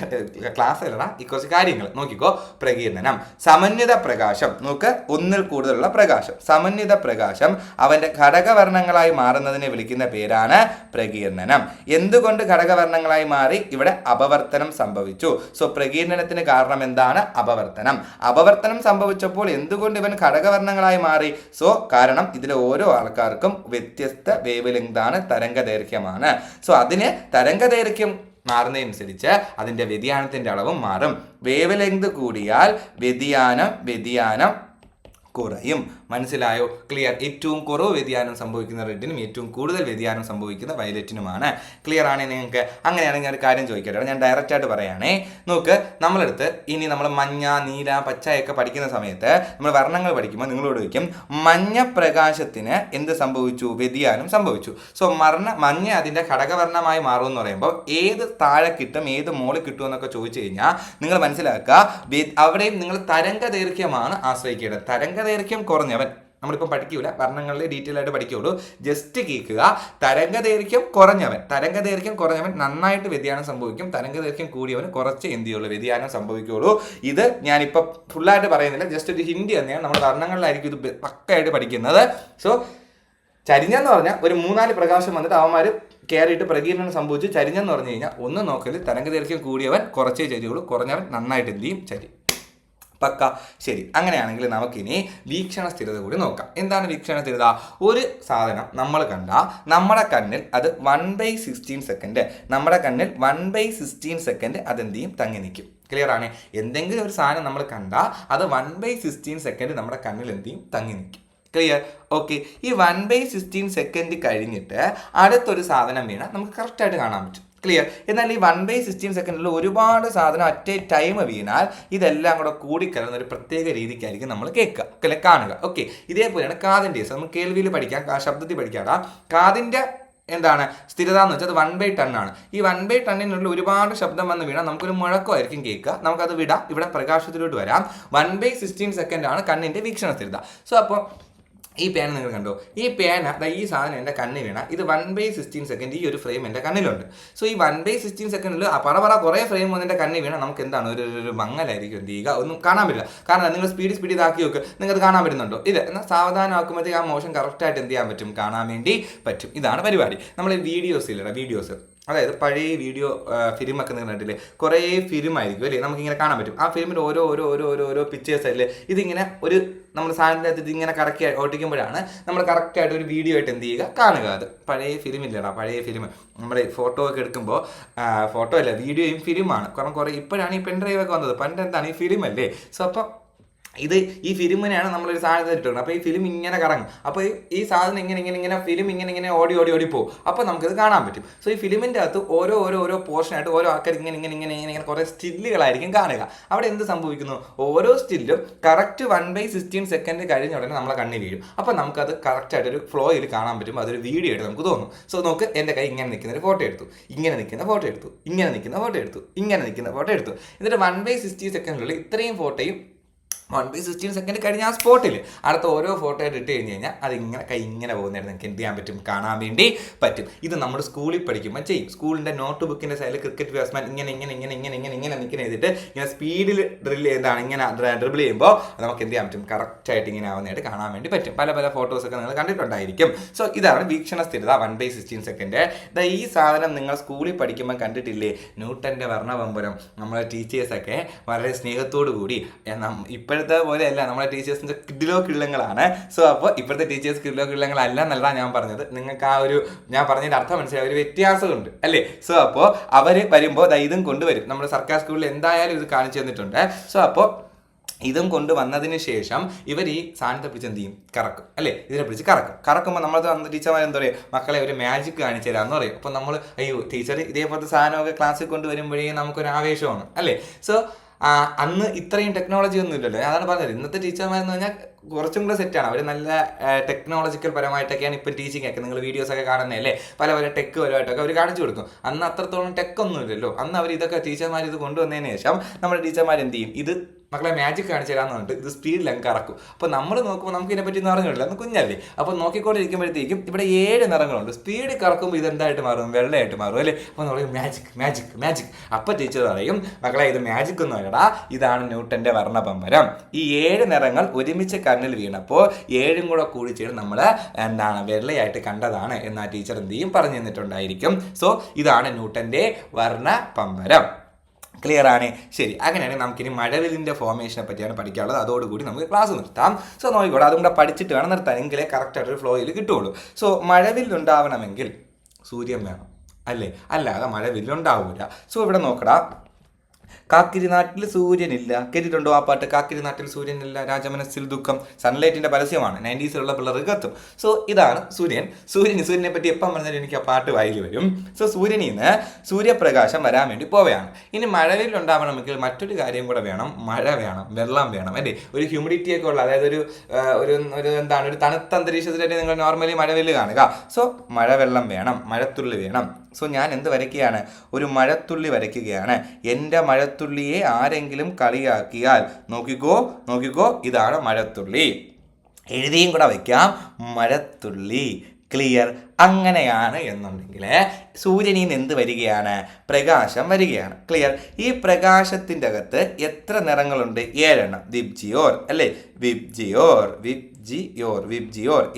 ക്ലാസ് അല്ലടാ, ഈ കുറച്ച് കാര്യങ്ങൾ നോക്കിക്കോ. പ്രകീർണനം, സമന്വിത പ്രകാശം. നോക്ക്, ഒന്നിൽ കൂടുതലുള്ള പ്രകാശം. സമന്വിത പ്രകാശം അവന്റെ ഘടകവർണ്ണങ്ങളായി മാറുന്നതിനെ വിളിക്കുന്ന പേരാണ് പ്രകീർണനം. എന്തുകൊണ്ട് ഘടകവർണ്ണങ്ങളായി മാറി? ഇവിടെ അപവർത്തനം സംഭവിച്ചു. സോ പ്രകീർണനത്തിന് കാരണം എന്താണ്? അപവർത്തനം. അപവർത്തനം സംഭവിച്ചപ്പോൾ എന്തുകൊണ്ട് ഇവൻ ഘടകവർണ്ണങ്ങളായി മാറി? സോ കാരണം ഇതിലെ ഓരോ ആൾക്കാർക്കും വ്യത്യസ്ത വേവ് ലെങ്ത് ആണ്, തരംഗദൈർഘ്യമാണ്. സോ അതിന് തരംഗദൈർഘ്യം മാറുന്നതനുസരിച്ച് അതിന്റെ വ്യതിയാനത്തിന്റെ അളവും മാറും. വേവ് ലെങ്ത് കൂടിയാൽ വ്യതിയാനം കുറയും. മനസ്സിലായോ? ക്ലിയർ. ഏറ്റവും കുറവ് വ്യതിയാനം സംഭവിക്കുന്ന റെഡിനും ഏറ്റവും കൂടുതൽ വ്യതിയാനം സംഭവിക്കുന്ന വയലറ്റിനുമാണ്. ക്ലിയർ ആണ് നിങ്ങൾക്ക്? അങ്ങനെയാണെങ്കിൽ ഞാൻ ഒരു കാര്യം ചോദിക്കട്ടെ, ഞാൻ ഡയറക്റ്റ് ആയിട്ട് പറയുകയാണേ. നോക്ക്, നമ്മളെടുത്ത് ഇനി നമ്മൾ മഞ്ഞ, നീല, പച്ചയൊക്കെ പഠിക്കുന്ന സമയത്ത് നമ്മൾ വർണ്ണങ്ങൾ പഠിക്കുമ്പോൾ നിങ്ങളോട് ചോദിക്കും മഞ്ഞ പ്രകാശത്തിന് എന്ത് സംഭവിച്ചു? വ്യതിയാനം സംഭവിച്ചു. സോ മഞ്ഞ അതിൻ്റെ ഘടകവർണ്ണമായി മാറും എന്ന് പറയുമ്പോൾ ഏത് താഴെ കിട്ടും, ഏത് മോളിൽ കിട്ടും എന്നൊക്കെ ചോദിച്ചു കഴിഞ്ഞാൽ നിങ്ങൾ മനസ്സിലാക്കുക, അവിടെയും നിങ്ങൾ തരംഗദൈർഘ്യമാണ് ആശ്രയിക്കേണ്ടത്. തരംഗദൈർഘ്യം കുറഞ്ഞവൻ നമ്മളിപ്പം പഠിക്കൂല, വർണ്ണങ്ങളിൽ ഡീറ്റെയിൽ ആയിട്ട് പഠിക്കുകയുള്ളൂ. ജസ്റ്റ് കേൾക്കുക. തരംഗദൈർഘ്യം കുറഞ്ഞവൻ നന്നായിട്ട് വ്യതിയാനം സംഭവിക്കും. തരംഗദൈർഘ്യം കൂടിയവന് കുറച്ച് എന്ത് ചെയ്യുള്ളൂ? വ്യതിയാനം സംഭവിക്കുകയുള്ളൂ. ഇത് ഞാനിപ്പോൾ ഫുള്ളായിട്ട് പറയുന്നില്ല, ജസ്റ്റ് ഒരു ഹിന്റ് തന്നെയാണ്. നമ്മുടെ വർണ്ണങ്ങളിലായിരിക്കും ഇത് പക്കയായിട്ട് പഠിക്കുന്നത്. സോ ചരിഞ്ഞെന്ന് പറഞ്ഞാൽ ഒരു 3-4 പ്രകാശം വന്നിട്ട് അവന്മാർ കയറിയിട്ട് പ്രകീർണനം സംഭവിച്ചു. ചരിഞ്ഞെന്ന് പറഞ്ഞു കഴിഞ്ഞാൽ ഒന്നും നോക്കല്, തരംഗദൈർഘ്യം കൂടിയവൻ കുറച്ചേ ചരിയുള്ളൂ, കുറഞ്ഞവൻ നന്നായിട്ട് എന്ത് ചെയ്യും? ചരി. പക്ക. ശരി, അങ്ങനെയാണെങ്കിൽ നമുക്കിനി വീക്ഷണ സ്ഥിരത കൂടി നോക്കാം. എന്താണ് വീക്ഷണ സ്ഥിരത? ഒരു സാധനം നമ്മൾ കണ്ട നമ്മുടെ കണ്ണിൽ അത് 1/16 സെക്കൻഡ്, നമ്മുടെ കണ്ണിൽ 1/16 സെക്കൻഡ് അതെന്ത് ചെയ്യും? തങ്ങി നിൽക്കും. ക്ലിയർ ആണ്? എന്തെങ്കിലും ഒരു സാധനം നമ്മൾ കണ്ട അത് 1/16 സെക്കൻഡ് നമ്മുടെ കണ്ണിൽ എന്ത് ചെയ്യും? തങ്ങി നിൽക്കും. ക്ലിയർ? ഓക്കെ. ഈ 1/16 സെക്കൻഡ് കഴിഞ്ഞിട്ട് അടുത്തൊരു സാധനം വീണാൽ നമുക്ക് കറക്റ്റായിട്ട് കാണാൻ പറ്റും. ക്ലിയർ? എന്നാൽ ഈ 1/16 സെക്കൻഡിൽ ഒരുപാട് സാധനം അറ്റ് എ ടൈം വീണാൽ ഇതെല്ലാം കൂടെ കൂടിക്കലർന്ന ഒരു പ്രത്യേക രീതിക്കായിരിക്കും നമ്മൾ കേൾക്കുക, കാണുക. ഓക്കെ. ഇതേപോലെയാണ് കാതിൻ്റെ കേസ്. നമുക്ക് കേൾവിയിൽ പഠിക്കാം, ശബ്ദത്തിൽ പഠിക്കാം. കാതിൻ്റെ എന്താണ് സ്ഥിരത എന്ന് വെച്ചാൽ അത് 1/10 ആണ്. ഈ 1/10 ഒരുപാട് ശബ്ദം വന്ന് വീണാൽ നമുക്കൊരു മുഴക്കമായിരിക്കും കേൾക്കുക. നമുക്കത് വിടാം. ഇവിടെ പ്രകാശത്തിലോട്ട് വരാം. 1/16 സെക്കൻഡ് ആണ് കണ്ണിൻ്റെ വീക്ഷണ സ്ഥിരത. സോ അപ്പോൾ ഈ പേന നിങ്ങൾ കണ്ടോ? ഈ പേന ഈ സാധനം എൻ്റെ കണ്ണിൽ വീണ ഇത് 1/16 സെക്കൻഡ് ഈ ഒരു ഫ്രെയിം എൻ്റെ കണ്ണിലുണ്ട്. സോ ഈ 1/16 സെക്കൻഡിൽ പറ കുറേ ഫ്രെയിം വന്ന് എൻ്റെ കണ്ണിൽ വീണ നമുക്ക് എന്താണ് ഒരു മങ്ങലായിരിക്കും എന്ത് ചെയ്യുക? ഒന്നും കാണാൻ പറ്റില്ല. കാരണം നിങ്ങൾ സ്പീഡ് ഇതാക്കി നോക്ക്, നിങ്ങൾക്ക് കാണാൻ പറ്റുന്നുണ്ടോ? ഇത് എന്നാൽ സാവധാനം ആക്കുമ്പോഴത്തേക്ക് ആ മോഷൻ കറക്റ്റായിട്ട് എന്ത് ചെയ്യാൻ പറ്റും? കാണാൻ വേണ്ടി പറ്റും. ഇതാണ് പരിപാടി. നമ്മൾ വീഡിയോസ് അതായത് പഴയ വീഡിയോ ഫിലിമൊക്കെ നിങ്ങൾ കണ്ടില്ലേ? കുറേ ഫിലിമായിരിക്കും അല്ലേ? നമുക്കിങ്ങനെ കാണാൻ പറ്റും. ആ ഫിലിമിൽ ഓരോ പിക്ചേഴ്സ് അല്ലേ ഇതിങ്ങനെ ഒരു നമ്മൾ സാധനത്തിനകത്ത് ഇതിങ്ങനെ കറക്റ്റ് ഓട്ടിക്കുമ്പോഴാണ് നമ്മൾ കറക്റ്റായിട്ട് ഒരു വീഡിയോ ആയിട്ട് എന്ത് ചെയ്യുക? കാണുക. അത് പഴയ ഫിലിമില്ലടാ, പഴയ ഫിലിം നമ്മുടെ ഫോട്ടോ ഒക്കെ എടുക്കുമ്പോൾ ഫോട്ടോ അല്ല വീഡിയോയും ഫിലിമാണ്. കാരണം കുറേ ഇപ്പോഴാണ് ഈ പെൻ ഡ്രൈവ് ഒക്കെ വന്നത്. പണ്ട് എന്താണ് ഈ ഫിലിം അല്ലേ? സോ അപ്പം ഈ ഫിലിമിനെയാണ് നമ്മളൊരു സാധനത്തിൽ ഇട്ടുള്ളത്. അപ്പോൾ ഈ ഫിലിം ഇങ്ങനെ കറങ്ങും. അപ്പോൾ ഈ സാധനം ഇങ്ങനെ ഫിലിം ഇങ്ങനെ ഓടി പോകും. അപ്പോൾ നമുക്കിത് കാണാൻ പറ്റും. സോ ഈ ഫിലിമിൻ്റെ അകത്ത് ഓരോ പോർഷനായിട്ട് ഓരോ ആൾക്കാർ ഇങ്ങനെ കുറേ സ്റ്റില്ലുകളായിരിക്കും കാണുക. അവിടെ എന്ത് സംഭവിക്കുന്നു? ഓരോ സ്റ്റില്ലും കറക്റ്റ് 1/16 സെക്കൻഡ് കഴിഞ്ഞ ഉടനെ നമ്മളെ കണ്ണിൽ വീഴും. അപ്പോൾ നമുക്കത് കറക്റ്റായിട്ടൊരു ഫ്ലോയിൽ കാണാൻ പറ്റും. അതൊരു വീഡിയോ ആയിട്ട് നമുക്ക് തോന്നും. സോ നോക്ക്, എൻ്റെ കൈ ഇങ്ങനെ നിൽക്കുന്ന ഒരു ഫോട്ടോ എടുത്തു, ഇങ്ങനെ നിൽക്കുന്ന ഫോട്ടോ എടുത്തു, ഇങ്ങനെ നിൽക്കുന്ന ഫോട്ടോ എടുത്തു, ഇങ്ങനെ നിൽക്കുന്ന ഫോട്ടോ എടുത്തു. എന്നിട്ട് 1/60 സെക്കൻഡിനുള്ളിൽ ഇത്രയും ഫോട്ടോയും 1/16 സെക്കൻഡ് കഴിഞ്ഞ ആ സ്പോട്ടിൽ അടുത്ത ഓരോ ഫോട്ടോ ആയിട്ട് ഇട്ട് കഴിഞ്ഞ് കഴിഞ്ഞാൽ അതിങ്ങനെ കൈ ഇങ്ങനെ പോകുന്നതായിട്ട് നിങ്ങൾക്ക് എന്ത് ചെയ്യാൻ പറ്റും? കാണാൻ വേണ്ടി പറ്റും. ഇത് നമ്മൾ സ്കൂളിൽ പഠിക്കുമ്പോൾ ചെയ്യും. സ്കൂളിൻ്റെ നോട്ട് ബുക്കിൻ്റെ സൈഡിൽ ക്രിക്കറ്റ് ബാറ്റ്സ്മാൻ ഇങ്ങനെ ചെയ്തിട്ട് ഇങ്ങനെ സ്പീഡിൽ ഇങ്ങനെ ഡ്രിബിൾ ചെയ്യുമ്പോൾ നമുക്ക് എന്ത് ചെയ്യാൻ പറ്റും? കറക്റ്റായിട്ട് ഇങ്ങനെ ആവുന്നതായിട്ട് കാണാൻ വേണ്ടി പറ്റും. പല ഫോട്ടോസൊക്കെ നിങ്ങൾ കണ്ടിട്ടുണ്ടായിരിക്കും. സോ ഇതാണ് വീക്ഷണ സ്ഥിരത 1/16 സെക്കൻഡ്. ഈ സാധനം നിങ്ങൾ സ്കൂളിൽ പഠിക്കുമ്പോൾ കണ്ടിട്ടില്ലേ? ന്യൂട്ടൻ്റെ വർണ്ണവമ്പരം നമ്മളെ ടീച്ചേഴ്സൊക്കെ വളരെ സ്നേഹത്തോടു കൂടി ഇപ്പോഴത്തെ പോലെയല്ല, നമ്മുടെ ടീച്ചേഴ്സിൻ്റെ കിള്ളങ്ങളാണ്. സോ അപ്പോൾ ഇപ്പോഴത്തെ ടീച്ചേഴ്സ് കിള്ളങ്ങളല്ല എന്നല്ല ഞാൻ പറഞ്ഞത്. നിങ്ങൾക്ക് ആ ഒരു ഞാൻ പറഞ്ഞതിൻ്റെ അർത്ഥം മനസ്സിലായി, ഒരു വ്യത്യാസമുണ്ട് അല്ലേ? സോ അപ്പോൾ അവർ വരുമ്പോൾ ഇതും കൊണ്ടുവരും. നമ്മുടെ സർക്കാർ സ്കൂളിൽ എന്തായാലും ഇത് കാണിച്ചു തന്നിട്ടുണ്ട്. സോ അപ്പോൾ ഇതും കൊണ്ടുവന്നതിന് ശേഷം ഇവർ ഈ സാധനത്തെ പിടിച്ച് എന്ത് ചെയ്യും? കറക്കും അല്ലേ? ഇതിനെ പിടിച്ച് കറക്കുമ്പോൾ നമ്മൾ ടീച്ചർമാർ എന്താ പറയുക? മക്കളെ ഒരു മാജിക് കാണിച്ചു തരാമെന്ന് പറയും. അപ്പോൾ നമ്മൾ അയ്യോ ടീച്ചർ ഇതേപോലത്തെ സാധനമൊക്കെ ക്ലാസ്സിൽ കൊണ്ടുവരുമ്പോഴേ നമുക്കൊരു ആവേശമാണ് അല്ലേ? സോ അന്ന് ഇത്രയും ടെക്നോളജി ഒന്നും ഇല്ലല്ലോ. അതാണ് പറഞ്ഞത്. ഇന്നത്തെ ടീച്ചർമാരെന്ന് പറഞ്ഞാൽ കുറച്ചും കൂടെ സെറ്റാണ്. അവർ നല്ല ടെക്നോളജിക്കൽ പരമായിട്ടൊക്കെയാണ് ഇപ്പം ടീച്ചിങ് ഒക്കെ. നിങ്ങൾ വീഡിയോസൊക്കെ കാണുന്നതല്ലേ? പല ടെക് പരമായിട്ടൊക്കെ അവർ കാണിച്ചു കൊടുക്കും. അന്ന് അത്രത്തോളം ടെക്കൊന്നും ഇല്ലല്ലോ. അന്ന് അവർ ഇതൊക്കെ ടീച്ചർമാർ ഇത് കൊണ്ടുവന്നതിന് ശേഷം നമ്മുടെ ടീച്ചർമാർ എന്ത് ചെയ്യും? ഇത് മക്കളെ മാജിക് കാണിച്ചു തരാമെന്ന് പറഞ്ഞിട്ട് ഇത് സ്പീഡിൽ അങ്ങ് കറക്കും. അപ്പോൾ നമ്മൾ നോക്കുമ്പോൾ നമുക്ക് ഇതിനെപ്പറ്റി ഒന്നും അറിഞ്ഞില്ല, അന്ന് കുഞ്ഞല്ലേ. അപ്പോൾ നോക്കിക്കൊണ്ടിരിക്കുമ്പോഴത്തേക്കും ഇവിടെ 7 നിറങ്ങളുണ്ട്. സ്പീഡിൽ കറക്കുമ്പോൾ ഇതെന്തായിട്ട് മാറും? വെള്ളയായിട്ട് മാറും അല്ലേ. അപ്പോൾ നമ്മൾ പറയും മാജിക് മാജിക് മാജിക്. അപ്പോൾ ടീച്ചർ പറയും മക്കളെ ഇത് മാജിക് ഒന്നും അല്ലടാ, ഇതാണ് ന്യൂട്ടൻ്റെ വർണ്ണപമ്പരം. ഈ 7 നിറങ്ങൾ ഒരുമിച്ച് കണ്ണിൽ വീണപ്പോൾ 7ഉം കൂടെ കൂടി ചേർന്ന് നമ്മൾ വെള്ളയായിട്ട് കണ്ടതാണ് എന്നാ ടീച്ചർ എന്ത് ചെയ്യും പറഞ്ഞു തന്നിട്ടുണ്ടായിരിക്കും. സോ ഇതാണ് ന്യൂട്ടൻ്റെ വർണ്ണപമ്പരം. ക്ലിയർ ആണ്? ശരി, അങ്ങനെയാണെങ്കിൽ നമുക്കിനി മഴവില്ലിൻ്റെ ഫോർമേഷനെ പറ്റിയാണ് പഠിക്കാനുള്ളത്. അതോടുകൂടി നമുക്ക് ക്ലാസ് നിർത്താം. സോ നോക്കിക്കോളൂ, അതും കൂടെ പഠിച്ചിട്ട് വേണം നിർത്താൻ, എങ്കിലേ കറക്റ്റായിട്ടൊരു ഫ്ലോയിൽ കിട്ടുള്ളൂ. സോ മഴവില്ലുണ്ടാവണമെങ്കിൽ സൂര്യൻ വേണം അല്ലേ, അല്ലാതെ മഴവില്ലുണ്ടാവില്ല. സോ ഇവിടെ നോക്കടാ, കാക്കിരി നാട്ടിൽ സൂര്യനില്ല. കേട്ടിട്ടുണ്ടോ ആ പാട്ട്? കാക്കിരി നാട്ടിൽ സൂര്യനില്ല, രാജമനസ്സിൽ ദുഃഖം. സൺലൈറ്റിന്റെ പരസ്യമാണ്, 90s പിള്ളേർക്ക് കത്തും. സോ ഇതാണ് സൂര്യൻ. സൂര്യനെ പറ്റി എപ്പം പറഞ്ഞാലും എനിക്ക് ആ പാട്ട് വായിൽ വരും. സോ സൂര്യനിൽ നിന്ന് സൂര്യപ്രകാശം വരാൻ വേണ്ടി പോവുകയാണ്. ഇനി മഴവിൽ ഉണ്ടാവണമെങ്കിൽ മറ്റൊരു കാര്യം കൂടെ വേണം, മഴ വേണം, വെള്ളം വേണം അല്ലേ. ഒരു ഹ്യൂമിഡിറ്റി ഒക്കെ ഉള്ള, അതായത് ഒരു തണുത്ത അന്തരീക്ഷത്തിലല്ലേ നിങ്ങൾ നോർമലി മഴവില്ല് കാണുക. സോ മഴവെള്ളം വേണം, മഴത്തുള്ളി വേണം. സോ ഞാൻ എന്ത് വരയ്ക്കുകയാണ്? ഒരു മഴത്തുള്ളി വരയ്ക്കുകയാണ്. എൻ്റെ മഴത്തുള്ളിയെ ആരെങ്കിലും കളിയാക്കിയാൽ നോക്കിക്കോ, ഇതാണ് മഴത്തുള്ളി. എഴുതിയും കൂടെ വയ്ക്കാം, മഴത്തുള്ളി. ക്ലിയർ? അങ്ങനെയാണ് എന്നുണ്ടെങ്കിൽ സൂര്യനിൽ നിന്ന് എന്ത് വരികയാണ്? പ്രകാശം വരികയാണ്. ക്ലിയർ? ഈ പ്രകാശത്തിൻ്റെ അകത്ത് എത്ര നിറങ്ങളുണ്ട്? 7 എണ്ണം. വിബ്ജിയോർ അല്ലേ, വിബ്ജിയോർ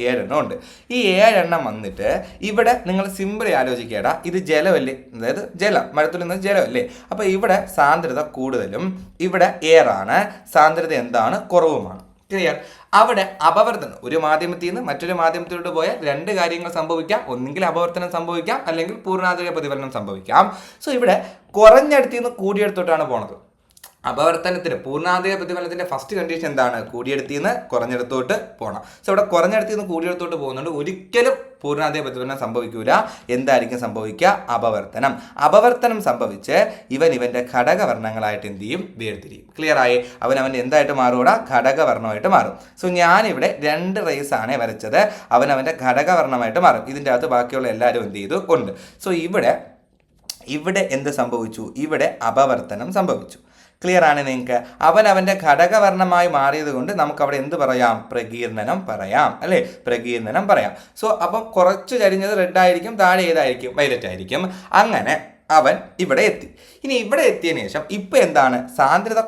7 എണ്ണം ഉണ്ട്. ഈ 7 എണ്ണം വന്നിട്ട് ഇവിടെ നിങ്ങൾ സിമ്പിളി ആലോചിക്കേടാ, ഇത് ജലമല്ലേ, അതായത് ജലം, മഴത്തുള്ളിൽ നിന്ന് ജലമല്ലേ. അപ്പോൾ ഇവിടെ സാന്ദ്രത കൂടുതലും, ഇവിടെ എയറാണ്, സാന്ദ്രത എന്താണ്? കുറവുമാണ്. ക്ലിയർ? അവിടെ അപവർത്തനം, ഒരു മാധ്യമത്തിൽ നിന്ന് മറ്റൊരു മാധ്യമത്തിലോട്ട് പോയാൽ 2 കാര്യങ്ങൾ സംഭവിക്കാം. ഒന്നുകിൽ അപവർത്തനം സംഭവിക്കാം, അല്ലെങ്കിൽ പൂർണ്ണാധിക പ്രതിഫലനം സംഭവിക്കാം. സോ ഇവിടെ കുറഞ്ഞിടത്തിൽ നിന്ന് കൂടിയെടുത്തോട്ടാണ് പോണത്. അപവർത്തനത്തിന്, പൂർണ്ണാധിക പ്രതിഫലനത്തിന്റെ ഫസ്റ്റ് കണ്ടീഷൻ എന്താണ്? കൂടിയെടുത്തിൽ നിന്ന് കുറഞ്ഞെടുത്തോട്ട് പോകണം. സോ ഇവിടെ കുറഞ്ഞെടുത്തിൽ നിന്ന് കൂടിയെടുത്തോട്ട് പോകുന്നുണ്ട്. ഒരിക്കലും പൂർണ്ണാധിക പ്രതിഫലനം സംഭവിക്കൂല. എന്തായിരിക്കും സംഭവിക്കുക? അപവർത്തനം. അപവർത്തനം സംഭവിച്ച് ഇവന്റെ ഘടകവർണ്ണങ്ങളായിട്ട് എന്ത് ചെയ്യും? വേർതിരിയും. ക്ലിയർ ആയി? അവൻ്റെ എന്തായിട്ട് മാറൂടാ? ഘടകവർണ്ണമായിട്ട് മാറും. സോ ഞാനിവിടെ 2 റേസ് ആണ് വരച്ചത്. അവൻ്റെ ഘടകവർണ്ണമായിട്ട് മാറും. ഇതിൻ്റെ അകത്ത് ബാക്കിയുള്ള എല്ലാവരും എന്ത് ചെയ്തു? ഉണ്ട്. സോ ഇവിടെ എന്ത് സംഭവിച്ചു? ഇവിടെ അപവർത്തനം സംഭവിച്ചു. ക്ലിയർ ആണ് നിങ്ങൾക്ക്? അവൻ്റെ ഘടകവർണ്ണമായി മാറിയത് കൊണ്ട് നമുക്ക് അവിടെ എന്ത് പറയാം? പ്രകീർണനം പറയാം അല്ലേ, പ്രകീർണനം പറയാം. സോ അപ്പം കുറച്ച് ചരിഞ്ഞത് റെഡ് ആയിരിക്കും, താഴെ ഏതായിരിക്കും? വയലറ്റ് ആയിരിക്കും. അങ്ങനെ അവൻ ഇവിടെ എത്തി. ഇനി ഇവിടെ എത്തിയതിനു ശേഷം ഇപ്പം എന്താണ്? സാന്ദ്രത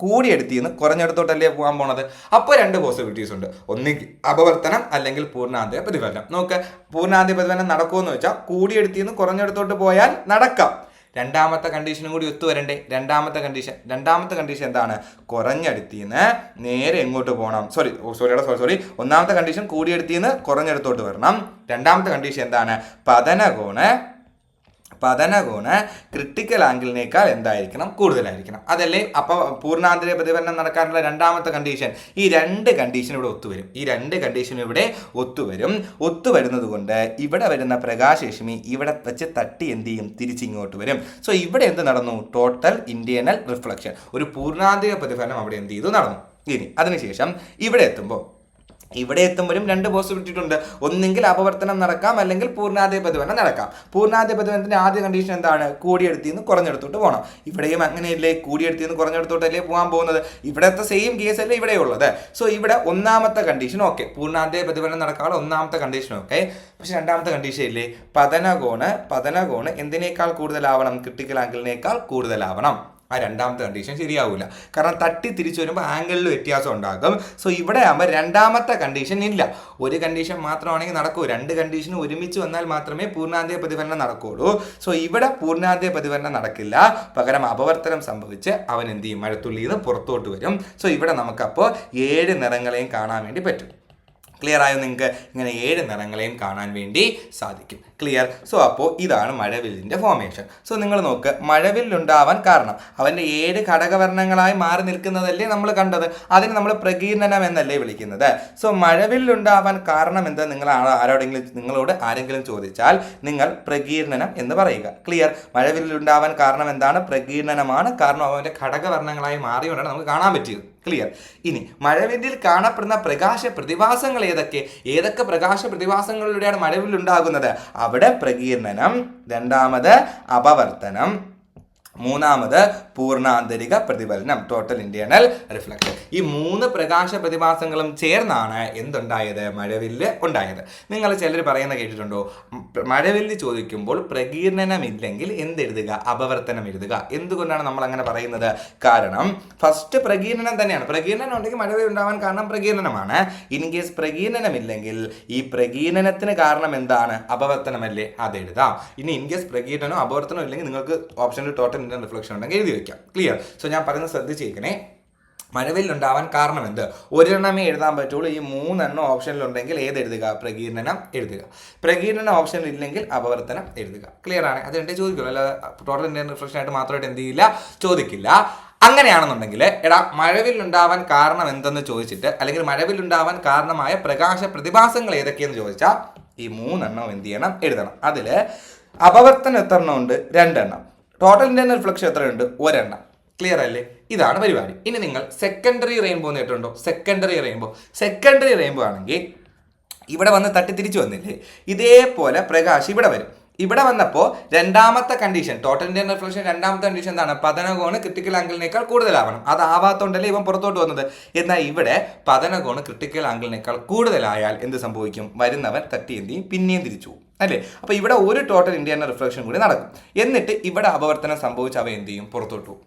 കൂടിയെടുത്തിന്ന് കുറഞ്ഞെടുത്തോട്ടല്ലേ പോകാൻ പോണത്. അപ്പോൾ 2 പോസിബിലിറ്റീസ് ഉണ്ട്. ഒന്നുകിൽ അപവർത്തനം, അല്ലെങ്കിൽ പൂർണ്ണാധിക പ്രതിഫലനം. നോക്ക്, പൂർണ്ണാധിക പ്രതിഫലനം നടക്കുമെന്ന് വെച്ചാൽ കൂടിയെടുത്തിന്ന് കുറഞ്ഞെടുത്തോട്ട് പോയാൽ നടക്കാം. രണ്ടാമത്തെ കണ്ടീഷനും കൂടി ഒത്തുവരണ്ടേ? രണ്ടാമത്തെ കണ്ടീഷൻ എന്താണ്? കുറഞ്ഞെടുത്തിന്ന് നേരെ എങ്ങോട്ട് പോകണം? സോറി ഒന്നാമത്തെ കണ്ടീഷൻ കൂടിയെടുത്തിന്ന് കുറഞ്ഞെടുത്തോട്ട് വരണം. രണ്ടാമത്തെ കണ്ടീഷൻ എന്താണ്? പതനകോണ് ക്രിട്ടിക്കൽ ആംഗിളിനേക്കാൾ എന്തായിരിക്കണം? കൂടുതലായിരിക്കണം. അതല്ലേ അപ്പോൾ പൂർണ്ണാന്തര പ്രതിഫലനം നടക്കാനുള്ള രണ്ടാമത്തെ കണ്ടീഷൻ. ഈ 2 കണ്ടീഷൻ ഇവിടെ ഒത്തുവരും. ഈ 2 കണ്ടീഷനും ഇവിടെ ഒത്തുവരുന്നത് കൊണ്ട് ഇവിടെ വരുന്ന പ്രകാശരശ്മി ഇവിടെ വെച്ച് തട്ടി എന്ത് ചെയ്യും? തിരിച്ചിങ്ങോട്ട് വരും. സോ ഇവിടെ എന്ത് നടന്നു? ടോട്ടൽ ഇന്റേണൽ റിഫ്ലക്ഷൻ, ഒരു പൂർണ്ണാന്തര പ്രതിഫലനം അവിടെ എന്ത് ചെയ്തു? നടന്നു. ഇനി അതിനുശേഷം ഇവിടെ എത്തുമ്പോഴും 2 പോസിബിലിറ്റി ഉണ്ട്. ഒന്നെങ്കിൽ അപവർത്തനം നടക്കാം, അല്ലെങ്കിൽ പൂർണ്ണാധിക പ്രതിഫലനം നടക്കാം. പൂർണ്ണാധിക പ്രതിഫലനത്തിന്റെ ആദ്യ കണ്ടീഷൻ എന്താണ്? കൂടിയെടുത്തിന്ന് കുറഞ്ഞെടുത്തോട്ട് പോകണം. ഇവിടെയും അങ്ങനെയല്ലേ? കൂടിയെടുത്തിന്ന് കുറഞ്ഞെടുത്തോട്ടല്ലേ പോകാൻ പോകുന്നത്. ഇവിടത്തെ സെയിം കേസ് അല്ലേ ഇവിടെ ഉള്ളത്. സോ ഇവിടെ ഒന്നാമത്തെ കണ്ടീഷൻ ഓക്കെ, പൂർണ്ണാധിക പ്രതിഫലനം നടക്കാനുള്ള ഒന്നാമത്തെ കണ്ടീഷൻ ഓക്കെ. പക്ഷെ രണ്ടാമത്തെ കണ്ടീഷൻ ഇല്ലേ? പതനകോണ് എന്തിനേക്കാൾ കൂടുതലാവണം? ക്രിട്ടിക്കൽ ആംഗിളിനേക്കാൾ കൂടുതലാവണം. ആ രണ്ടാമത്തെ കണ്ടീഷൻ ശരിയാവില്ല. കാരണം തട്ടി തിരിച്ചു വരുമ്പോൾ ആംഗിളിൽ വ്യത്യാസം ഉണ്ടാകും. സോ ഇവിടെ ആകുമ്പോൾ രണ്ടാമത്തെ കണ്ടീഷൻ ഇല്ല. ഒരു കണ്ടീഷൻ മാത്രമാണെങ്കിൽ നടക്കൂ. 2 കണ്ടീഷനും ഒരുമിച്ച് വന്നാൽ മാത്രമേ പൂർണ്ണാധിക പ്രതിഫലനം നടക്കുകയുള്ളൂ. സോ ഇവിടെ പൂർണ്ണാധിക പ്രതിഫലനം നടക്കില്ല. പകരം അപവർത്തനം സംഭവിച്ച് അവൻ എന്ത് ചെയ്യും? മഴത്തുള്ളിയിൽ നിന്ന് പുറത്തോട്ട് വരും. സോ ഇവിടെ നമുക്കപ്പോൾ 7 നിറങ്ങളെയും കാണാൻ വേണ്ടി പറ്റും. ക്ലിയർ ആയോ നിങ്ങൾക്ക്? ഇങ്ങനെ 7 നിറങ്ങളെയും കാണാൻ വേണ്ടി സാധിക്കും. ക്ലിയർ? സോ അപ്പോൾ ഇതാണ് മഴവില്ലിൻ്റെ ഫോർമേഷൻ. സോ നിങ്ങൾ നോക്ക്, മഴവില്ലുണ്ടാവാൻ കാരണം അവൻ്റെ 7 ഘടകവർണ്ണങ്ങളായി മാറി നിൽക്കുന്നതല്ലേ നമ്മൾ കണ്ടത്. അതിന് നമ്മൾ പ്രകീർണനം എന്നല്ലേ വിളിക്കുന്നത്. സോ മഴവില്ലുണ്ടാവാൻ കാരണം എന്താ? നിങ്ങളോട് ആരെങ്കിലും ചോദിച്ചാൽ നിങ്ങൾ പ്രകീർണനം എന്ന് പറയുക. ക്ലിയർ? മഴവില്ലുണ്ടാവാൻ കാരണം എന്താണ്? പ്രകീർണനമാണ്. കാരണം അവൻ്റെ ഘടകവർണ്ണങ്ങളായി മാറിയോണ്ടാണ് നമുക്ക് കാണാൻ പറ്റിയത്. ക്ലിയർ? ഇനി മഴവില്ലിൽ കാണപ്പെടുന്ന പ്രകാശ പ്രതിഭാസങ്ങൾ ഏതൊക്കെ പ്രകാശ പ്രതിഭാസങ്ങളിലൂടെയാണ് മഴവില്ലുണ്ടാകുന്നത്? അവിടെ പ്രകീർണനം, രണ്ടാമത് അപവർത്തനം, മൂന്നാമത് പൂർണ്ണാന്തരിക പ്രതിഫലനം, ടോട്ടൽ ഇന്റേണൽ റിഫ്ലക്ഷൻ. ഈ 3 പ്രകാശ പ്രതിഭാസങ്ങളും ചേർന്നാണ് എന്തുണ്ടായത്? മഴവില്ല് ഉണ്ടായത്. നിങ്ങൾ ചിലർ പറയുന്ന കേട്ടിട്ടുണ്ടോ? മഴവില്ല് ചോദിക്കുമ്പോൾ പ്രകീർണനമില്ലെങ്കിൽ എന്തെഴുതുക? അപവർത്തനം എഴുതുക. എന്തുകൊണ്ടാണ് നമ്മൾ അങ്ങനെ പറയുന്നത്? കാരണം ഫസ്റ്റ് പ്രകീർണനം തന്നെയാണ്. പ്രകീർണനം ഉണ്ടെങ്കിൽ മഴവില്ല് ഉണ്ടാവാൻ കാരണം പ്രകീർണനമാണ്. ഇൻ കേസ് പ്രകീർണനമില്ലെങ്കിൽ ഈ പ്രകീർണനത്തിന് കാരണം എന്താണ്? അപവർത്തനമല്ലേ? അതെഴുതാം. ഇനി ഇൻ കേസ് പ്രകീർണനോ അപവർത്തനോ ഇല്ലെങ്കിൽ നിങ്ങൾക്ക് ഓപ്ഷനിൽ ടോട്ടൽ ഇന്റേണൽ റിഫ്ലക്ഷൻ ഉണ്ടെങ്കിൽ എഴുതി വയ്ക്കാം. ക്ലിയർ? സോ ഞാൻ പറയുന്നത് ശ്രദ്ധിച്ചേക്കണേ. മഴവില്ലുണ്ടാവാൻ കാരണം എന്ത്? ഒരെണ്ണമേ എഴുതാൻ പറ്റുള്ളൂ. ഈ 3 ഓപ്ഷനിലുണ്ടെങ്കിൽ ഏതെഴുതുക? പ്രകീർണനം എഴുതുക. പ്രകീർണനം ഓപ്ഷനിൽ ഇല്ലെങ്കിൽ അപവർത്തനം എഴുതുക. ക്ലിയർ ആണ്? അത് എന്റെ ചോദിക്കുള്ളൂ, അല്ലാതെ ടോട്ടൽ ഇന്റേണൽ റിഫ്ലക്ഷൻ ആയിട്ട് മാത്രമായിട്ട് എന്ത് ചെയ്യില്ല, ചോദിക്കില്ല. അങ്ങനെയാണെന്നുണ്ടെങ്കിൽ എടാ മഴവില്ലുണ്ടാവാൻ കാരണം എന്തെന്ന് ചോദിച്ചിട്ട്, അല്ലെങ്കിൽ മഴവില്ലുണ്ടാവാൻ കാരണമായ പ്രകാശ പ്രതിഭാസങ്ങൾ ഏതൊക്കെയെന്ന് ചോദിച്ചാൽ ഈ 3 എന്ത് ചെയ്യണം? എഴുതണം. അതിൽ അപവർത്തനം എത്ര എണ്ണം ഉണ്ട്? 2. ടോട്ടൽ ഇന്റേണൽ റിഫ്ലക്ഷൻ എത്രയുണ്ട്? 1. ക്ലിയർ അല്ലേ? ഇതാണ് പരിപാടി. ഇനി നിങ്ങൾ സെക്കൻഡറി റെയിൻബോ നേരിട്ടുണ്ടോ? സെക്കൻഡറി റെയിൻബോ ആണെങ്കിൽ ഇവിടെ വന്ന് തട്ടി തിരിച്ചു വന്നില്ലേ? ഇതേപോലെ പ്രകാശം ഇവിടെ വരും. ഇവിടെ വന്നപ്പോൾ രണ്ടാമത്തെ കണ്ടീഷൻ, ടോട്ടൽ ഇന്റേണൽ റിഫ്ലക്ഷൻ രണ്ടാമത്തെ കണ്ടീഷൻ എന്താണ്? പതനകോണ് ക്രിട്ടിക്കൽ ആംഗിളിനേക്കാൾ കൂടുതലാവണം. അതാവാത്തോണ്ടല്ലേ ഇവൻ പുറത്തോട്ട് വന്നത്. എന്നാൽ ഇവിടെ പതനകോണ് ക്രിട്ടിക്കൽ ആംഗിളിനേക്കാൾ കൂടുതലായാൽ എന്ത് സംഭവിക്കും? വരുന്നവൻ തട്ടി എന്ത് ചെയ്യും? പിന്നെയും തിരിച്ചു പോകും അല്ലേ? അപ്പോൾ ഇവിടെ ഒരു ടോട്ടൽ ഇന്റേണൽ റിഫ്ലക്ഷൻ കൂടി നടക്കും. എന്നിട്ട് ഇവിടെ അപവർത്തനം സംഭവിച്ച് അവ എന്ത് ചെയ്യും? പുറത്തോട്ട് പോകും.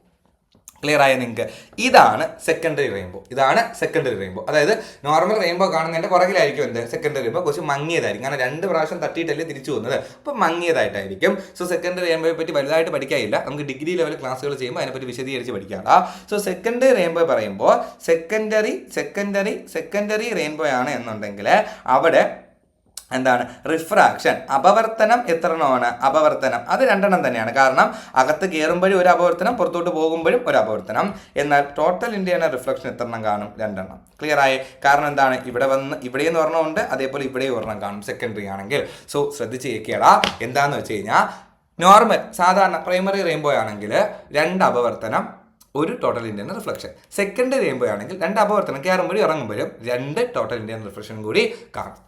ക്ലിയർ ആയ നിങ്ങൾക്ക്? ഇതാണ് സെക്കൻഡറി റെയിൻബോ. അതായത് നോർമൽ റെയിൻബോ കാണുന്നതിന്റെ പുറകിലായിരിക്കും എന്ത്? സെക്കൻഡറി റെയിൻബോ കുറച്ച് മങ്ങിയതായിരിക്കും. കാരണം 2 പ്രാവശ്യം തട്ടിയിട്ടല്ലേ തിരിച്ചു വന്നത്. അപ്പോൾ മങ്ങിയതായിട്ടായിരിക്കും. സോ സെക്കൻഡറി റെയിൻബോയെ പറ്റി വലുതായിട്ട് പഠിക്കാനില്ല. നമുക്ക് ഡിഗ്രി ലെവൽ ക്ലാസ്സുകൾ ചെയ്യുമ്പോൾ അതിനെപ്പറ്റി വിശദീകരിച്ച് പഠിക്കാം. സോ സെക്കൻഡറി റെയിൻബോ പറയുമ്പോൾ സെക്കൻഡറി റെയിൻബോ ആണ് എന്നുണ്ടെങ്കിൽ അവിടെ എന്താണ്? റിഫ്രാക്ഷൻ, അപവർത്തനം എത്ര എണ്ണമാണ്? അപവർത്തനം അത് 2 തന്നെയാണ്. കാരണം അകത്ത് കയറുമ്പോഴും ഒരു അപവർത്തനം, പുറത്തോട്ട് പോകുമ്പോഴും ഒരു അപവർത്തനം. എന്നാൽ ടോട്ടൽ ഇന്റേണൽ റിഫ്ലക്ഷൻ എത്ര എണ്ണം കാണും? 2. ക്ലിയർ ആയി? കാരണം എന്താണ്? ഇവിടെയും ഒരെണ്ണമുണ്ട്, അതേപോലെ ഇവിടെയും ഒരെണ്ണം കാണും സെക്കൻഡറി ആണെങ്കിൽ. സോ ശ്രദ്ധിച്ച് കേൾക്കിയടാ. എന്താന്ന് വെച്ച് കഴിഞ്ഞാൽ നോർമൽ സാധാരണ പ്രൈമറി റെയിൻബോ ആണെങ്കിൽ 2 അപവർത്തനം, 1 total internal reflection. Secondary rainbow ആണെങ്കിൽ 2 അപവർത്തനം, കയറുമ്പോഴും ഇറങ്ങുമ്പോഴും 2 ടോട്ടൽ ഇന്റേണൽ റിഫ്ലക്ഷൻ കൂടി കാണും.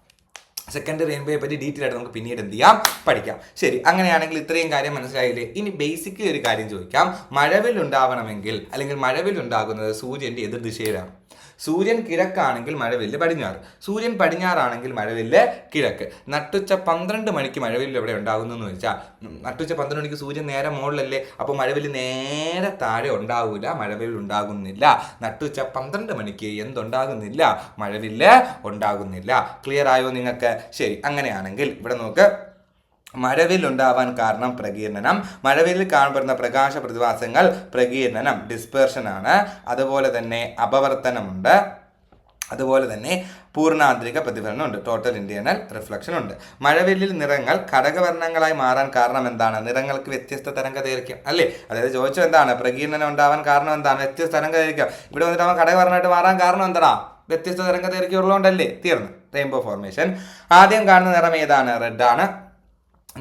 സെക്കൻഡറി റെയിൻബോയെ പറ്റി ഡീറ്റെയിൽ ആയിട്ട് നമുക്ക് പിന്നീട് എന്ത് ചെയ്യാം? പഠിക്കാം. ശരി, അങ്ങനെയാണെങ്കിൽ ഇത്രയും കാര്യം മനസ്സിലായില്ലേ? ഇനി ബേസിക്കലി ഒരു കാര്യം ചോദിക്കാം. മഴവിൽ ഉണ്ടാവണമെങ്കിൽ, അല്ലെങ്കിൽ മഴവിൽ ഉണ്ടാകുന്നത് സൂര്യന്റെ എതിർ ദിശയിലാണ്. സൂര്യൻ കിഴക്കാണെങ്കിൽ മഴവില്ല് പടിഞ്ഞാറ്, സൂര്യൻ പടിഞ്ഞാറാണെങ്കിൽ മഴവില്ല് കിഴക്ക്. നട്ടുച്ച 12 മണിക്ക് മഴവില്ല് എവിടെ ഉണ്ടാകുന്നു എന്ന് വെച്ചാൽ, നട്ടുച്ച 12 മണിക്ക് സൂര്യൻ നേരെ മുകളിലല്ലേ. അപ്പോൾ മഴവില്ല് നേരെ താഴെ ഉണ്ടാവില്ല, മഴവില്ല് ഉണ്ടാകുന്നില്ല. നട്ടുച്ച 12 മണിക്ക് എന്തുണ്ടാകുന്നില്ല? മഴവില്ല് ഉണ്ടാകുന്നില്ല. ക്ലിയർ ആയോ നിങ്ങൾക്ക്? ശരി, അങ്ങനെയാണെങ്കിൽ ഇവിടെ നോക്ക്. മഴവിൽ ഉണ്ടാവാൻ കാരണം പ്രകീർണനം. മഴവില്ലിൽ കാണപ്പെടുന്ന പ്രകാശ പ്രതിഭാസങ്ങൾ പ്രകീർണനം, ഡിസ്പേർഷൻ ആണ്. അതുപോലെ തന്നെ അപവർത്തനമുണ്ട്. അതുപോലെ തന്നെ പൂർണ്ണാന്തരിക പ്രതിഫലനമുണ്ട്, ടോട്ടൽ ഇന്റേണൽ റിഫ്ലക്ഷൻ ഉണ്ട്. മഴവില്ലിൽ നിറങ്ങൾ ഘടകവർണ്ണങ്ങളായി മാറാൻ കാരണം എന്താണ്? നിറങ്ങൾക്ക് വ്യത്യസ്ത തരംഗദൈർഘ്യം അല്ലേ? അതായത് ചോദിച്ചത് എന്താണ്? പ്രകീർണനം ഉണ്ടാവാൻ കാരണം എന്താണ്? വ്യത്യസ്ത തരംഗദൈർഘ്യം. ഇവിടെ വന്നിട്ട് അവൻ ഘടകവർണ്ണമായിട്ട് മാറാൻ കാരണം എന്താ? വ്യത്യസ്ത തരംഗദൈർഘ്യം ഉള്ളതുകൊണ്ടല്ലേ. തീർന്നു. Rainbow formation. ആദ്യം കാണുന്ന നിറം ഏതാണ്? റെഡ് ആണ്.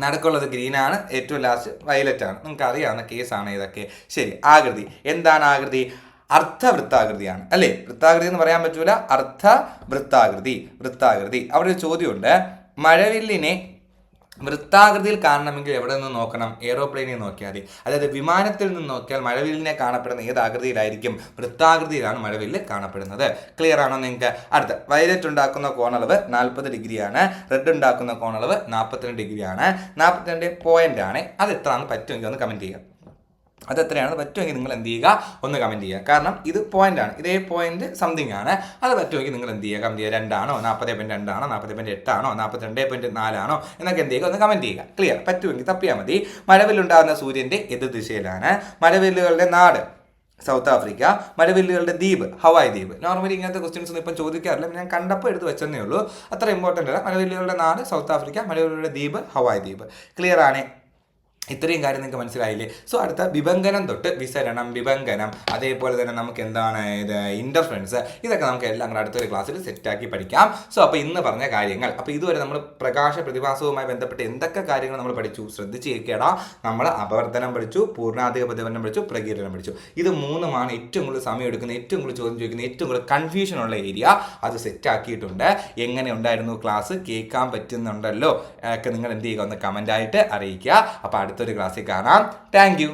നടുക്കുള്ളത് ഗ്രീൻ ആണ്. ഏറ്റവും ലാസ്റ്റ് വയലറ്റ് ആണ്. നിങ്ങൾക്ക് അറിയാവുന്ന കേസാണ് ഇതൊക്കെ. ശരി, ആകൃതി എന്താണ്? ആകൃതി അർദ്ധവൃത്താകൃതിയാണ് അല്ലേ? വൃത്താകൃതി എന്ന് പറയാൻ പറ്റൂല, അർദ്ധവൃത്താകൃതി. അവിടെ ഒരു ചോദ്യമുണ്ട്. മഴവില്ലിനെ വൃത്താകൃതിയിൽ കാണണമെങ്കിൽ എവിടെ നിന്ന് നോക്കണം? എയ്റോപ്ലെയിനിൽ നോക്കിയാൽ മതി. അതായത് വിമാനത്തിൽ നിന്ന് നോക്കിയാൽ മഴവില്ലിനെ കാണപ്പെടുന്ന ഏത് ആകൃതിയിലായിരിക്കും? വൃത്താകൃതിയിലാണ് മഴവില്ല് കാണപ്പെടുന്നത്. ക്ലിയർ ആണോ നിങ്ങൾക്ക്? അടുത്ത വയലറ്റ് ഉണ്ടാക്കുന്ന കോണളവ് 40 ഡിഗ്രിയാണ്. റെഡ് ഉണ്ടാക്കുന്ന കോണളവ് 42 ഡിഗ്രിയാണ്. 42 പോയിന്റ് ആണ്. അത് എത്രയാണെന്ന് പറ്റുമെങ്കിൽ ഒന്ന് കമന്റ് ചെയ്യുക. അത് എത്രയാണെന്ന് പറ്റുമെങ്കിൽ നിങ്ങൾ എന്ത് ചെയ്യുക? ഒന്ന് കമന്റ് ചെയ്യുക. കാരണം ഇത് പോയിന്റ് ആണ്, ഇതേ പോയിന്റ് സംതിങ് ആണ്. അത് പറ്റുമെങ്കിൽ നിങ്ങൾ എന്ത് ചെയ്യുക? കമന്റ് ചെയ്യുക. 2 ആണോ, 40.2 ആണോ, 40.8 ആണോ, 42.4 ആണോ എന്നൊക്കെ എന്ത് ചെയ്യുക? ഒന്ന് കമന്റ് ചെയ്യുക. ക്ലിയർ? പറ്റുമെങ്കിൽ തപ്പിയാൽ മതി. മഴവില്ലുണ്ടാകുന്ന സൂര്യന്റെ എതിർ ദിശയിലാണ്. മഴവില്ലുകളുടെ നാട് സൗത്ത് ആഫ്രിക്ക. മഴവില്ലുകളുടെ ദ്വീപ് ഹവായ് ദ്വീപ്. നോർമലി ഇങ്ങനത്തെ ക്വസ്റ്റ്യൻസ് ഒന്നും ഇപ്പം ചോദിക്കാറില്ല, ഞാൻ കണ്ടപ്പോൾ എടുത്ത് വെച്ചതേ ഉള്ളൂ. അത്ര ഇമ്പോർട്ടൻ്റ് അല്ല. മഴവില്ലുകളുടെ നാട് സൗത്ത് ആഫ്രിക്ക, മഴവില്ലുകളുടെ ദ്വീപ് ഹവായ് ദ്വീപ്. ക്ലിയർ ആണ്? ഇത്രയും കാര്യം നിങ്ങൾക്ക് മനസ്സിലായില്ലേ? സോ അടുത്ത വിഭംഗനം തൊട്ട് വിസരണം, വിഭംഗനം, അതേപോലെ തന്നെ നമുക്ക് എന്താണ് ഇത് ഇന്റർഫറൻസ്, ഇതൊക്കെ നമുക്ക് എല്ലാം കൂടെ അടുത്തൊരു ക്ലാസ്സിൽ സെറ്റാക്കി പഠിക്കാം. സോ അപ്പോൾ ഇന്ന് പറഞ്ഞ കാര്യങ്ങൾ, അപ്പോൾ ഇതുവരെ നമ്മൾ പ്രകാശ പ്രതിഭാസവുമായി ബന്ധപ്പെട്ട് എന്തൊക്കെ കാര്യങ്ങൾ നമ്മൾ പഠിച്ചു? ശ്രദ്ധിച്ച് കേൾക്കേടാ. നമ്മൾ അപവർത്തനം പഠിച്ചു, പൂർണ്ണാധിക പ്രതിഫലനം പഠിച്ചു, പ്രകീർണനം പഠിച്ചു. ഇത് 3 ഏറ്റവും കൂടുതൽ സമയം എടുക്കുന്ന, ഏറ്റവും കൂടുതൽ ചോദ്യം ചോദിക്കുന്ന, ഏറ്റവും കൂടുതൽ കൺഫ്യൂഷൻ ഉള്ള ഏരിയ. അത് സെറ്റാക്കിയിട്ടുണ്ട്. എങ്ങനെ ഉണ്ടായിരുന്നു ക്ലാസ്? കേൾക്കാൻ പറ്റുന്നുണ്ടല്ലോ ഒക്കെ നിങ്ങൾ എന്ത് ചെയ്യുക? ഒന്ന് കമൻ്റായിട്ട് അറിയിക്കുക. അപ്പോൾ അടുത്തൊരു ക്ലാസ്സിൽ കാണാം. Thank you.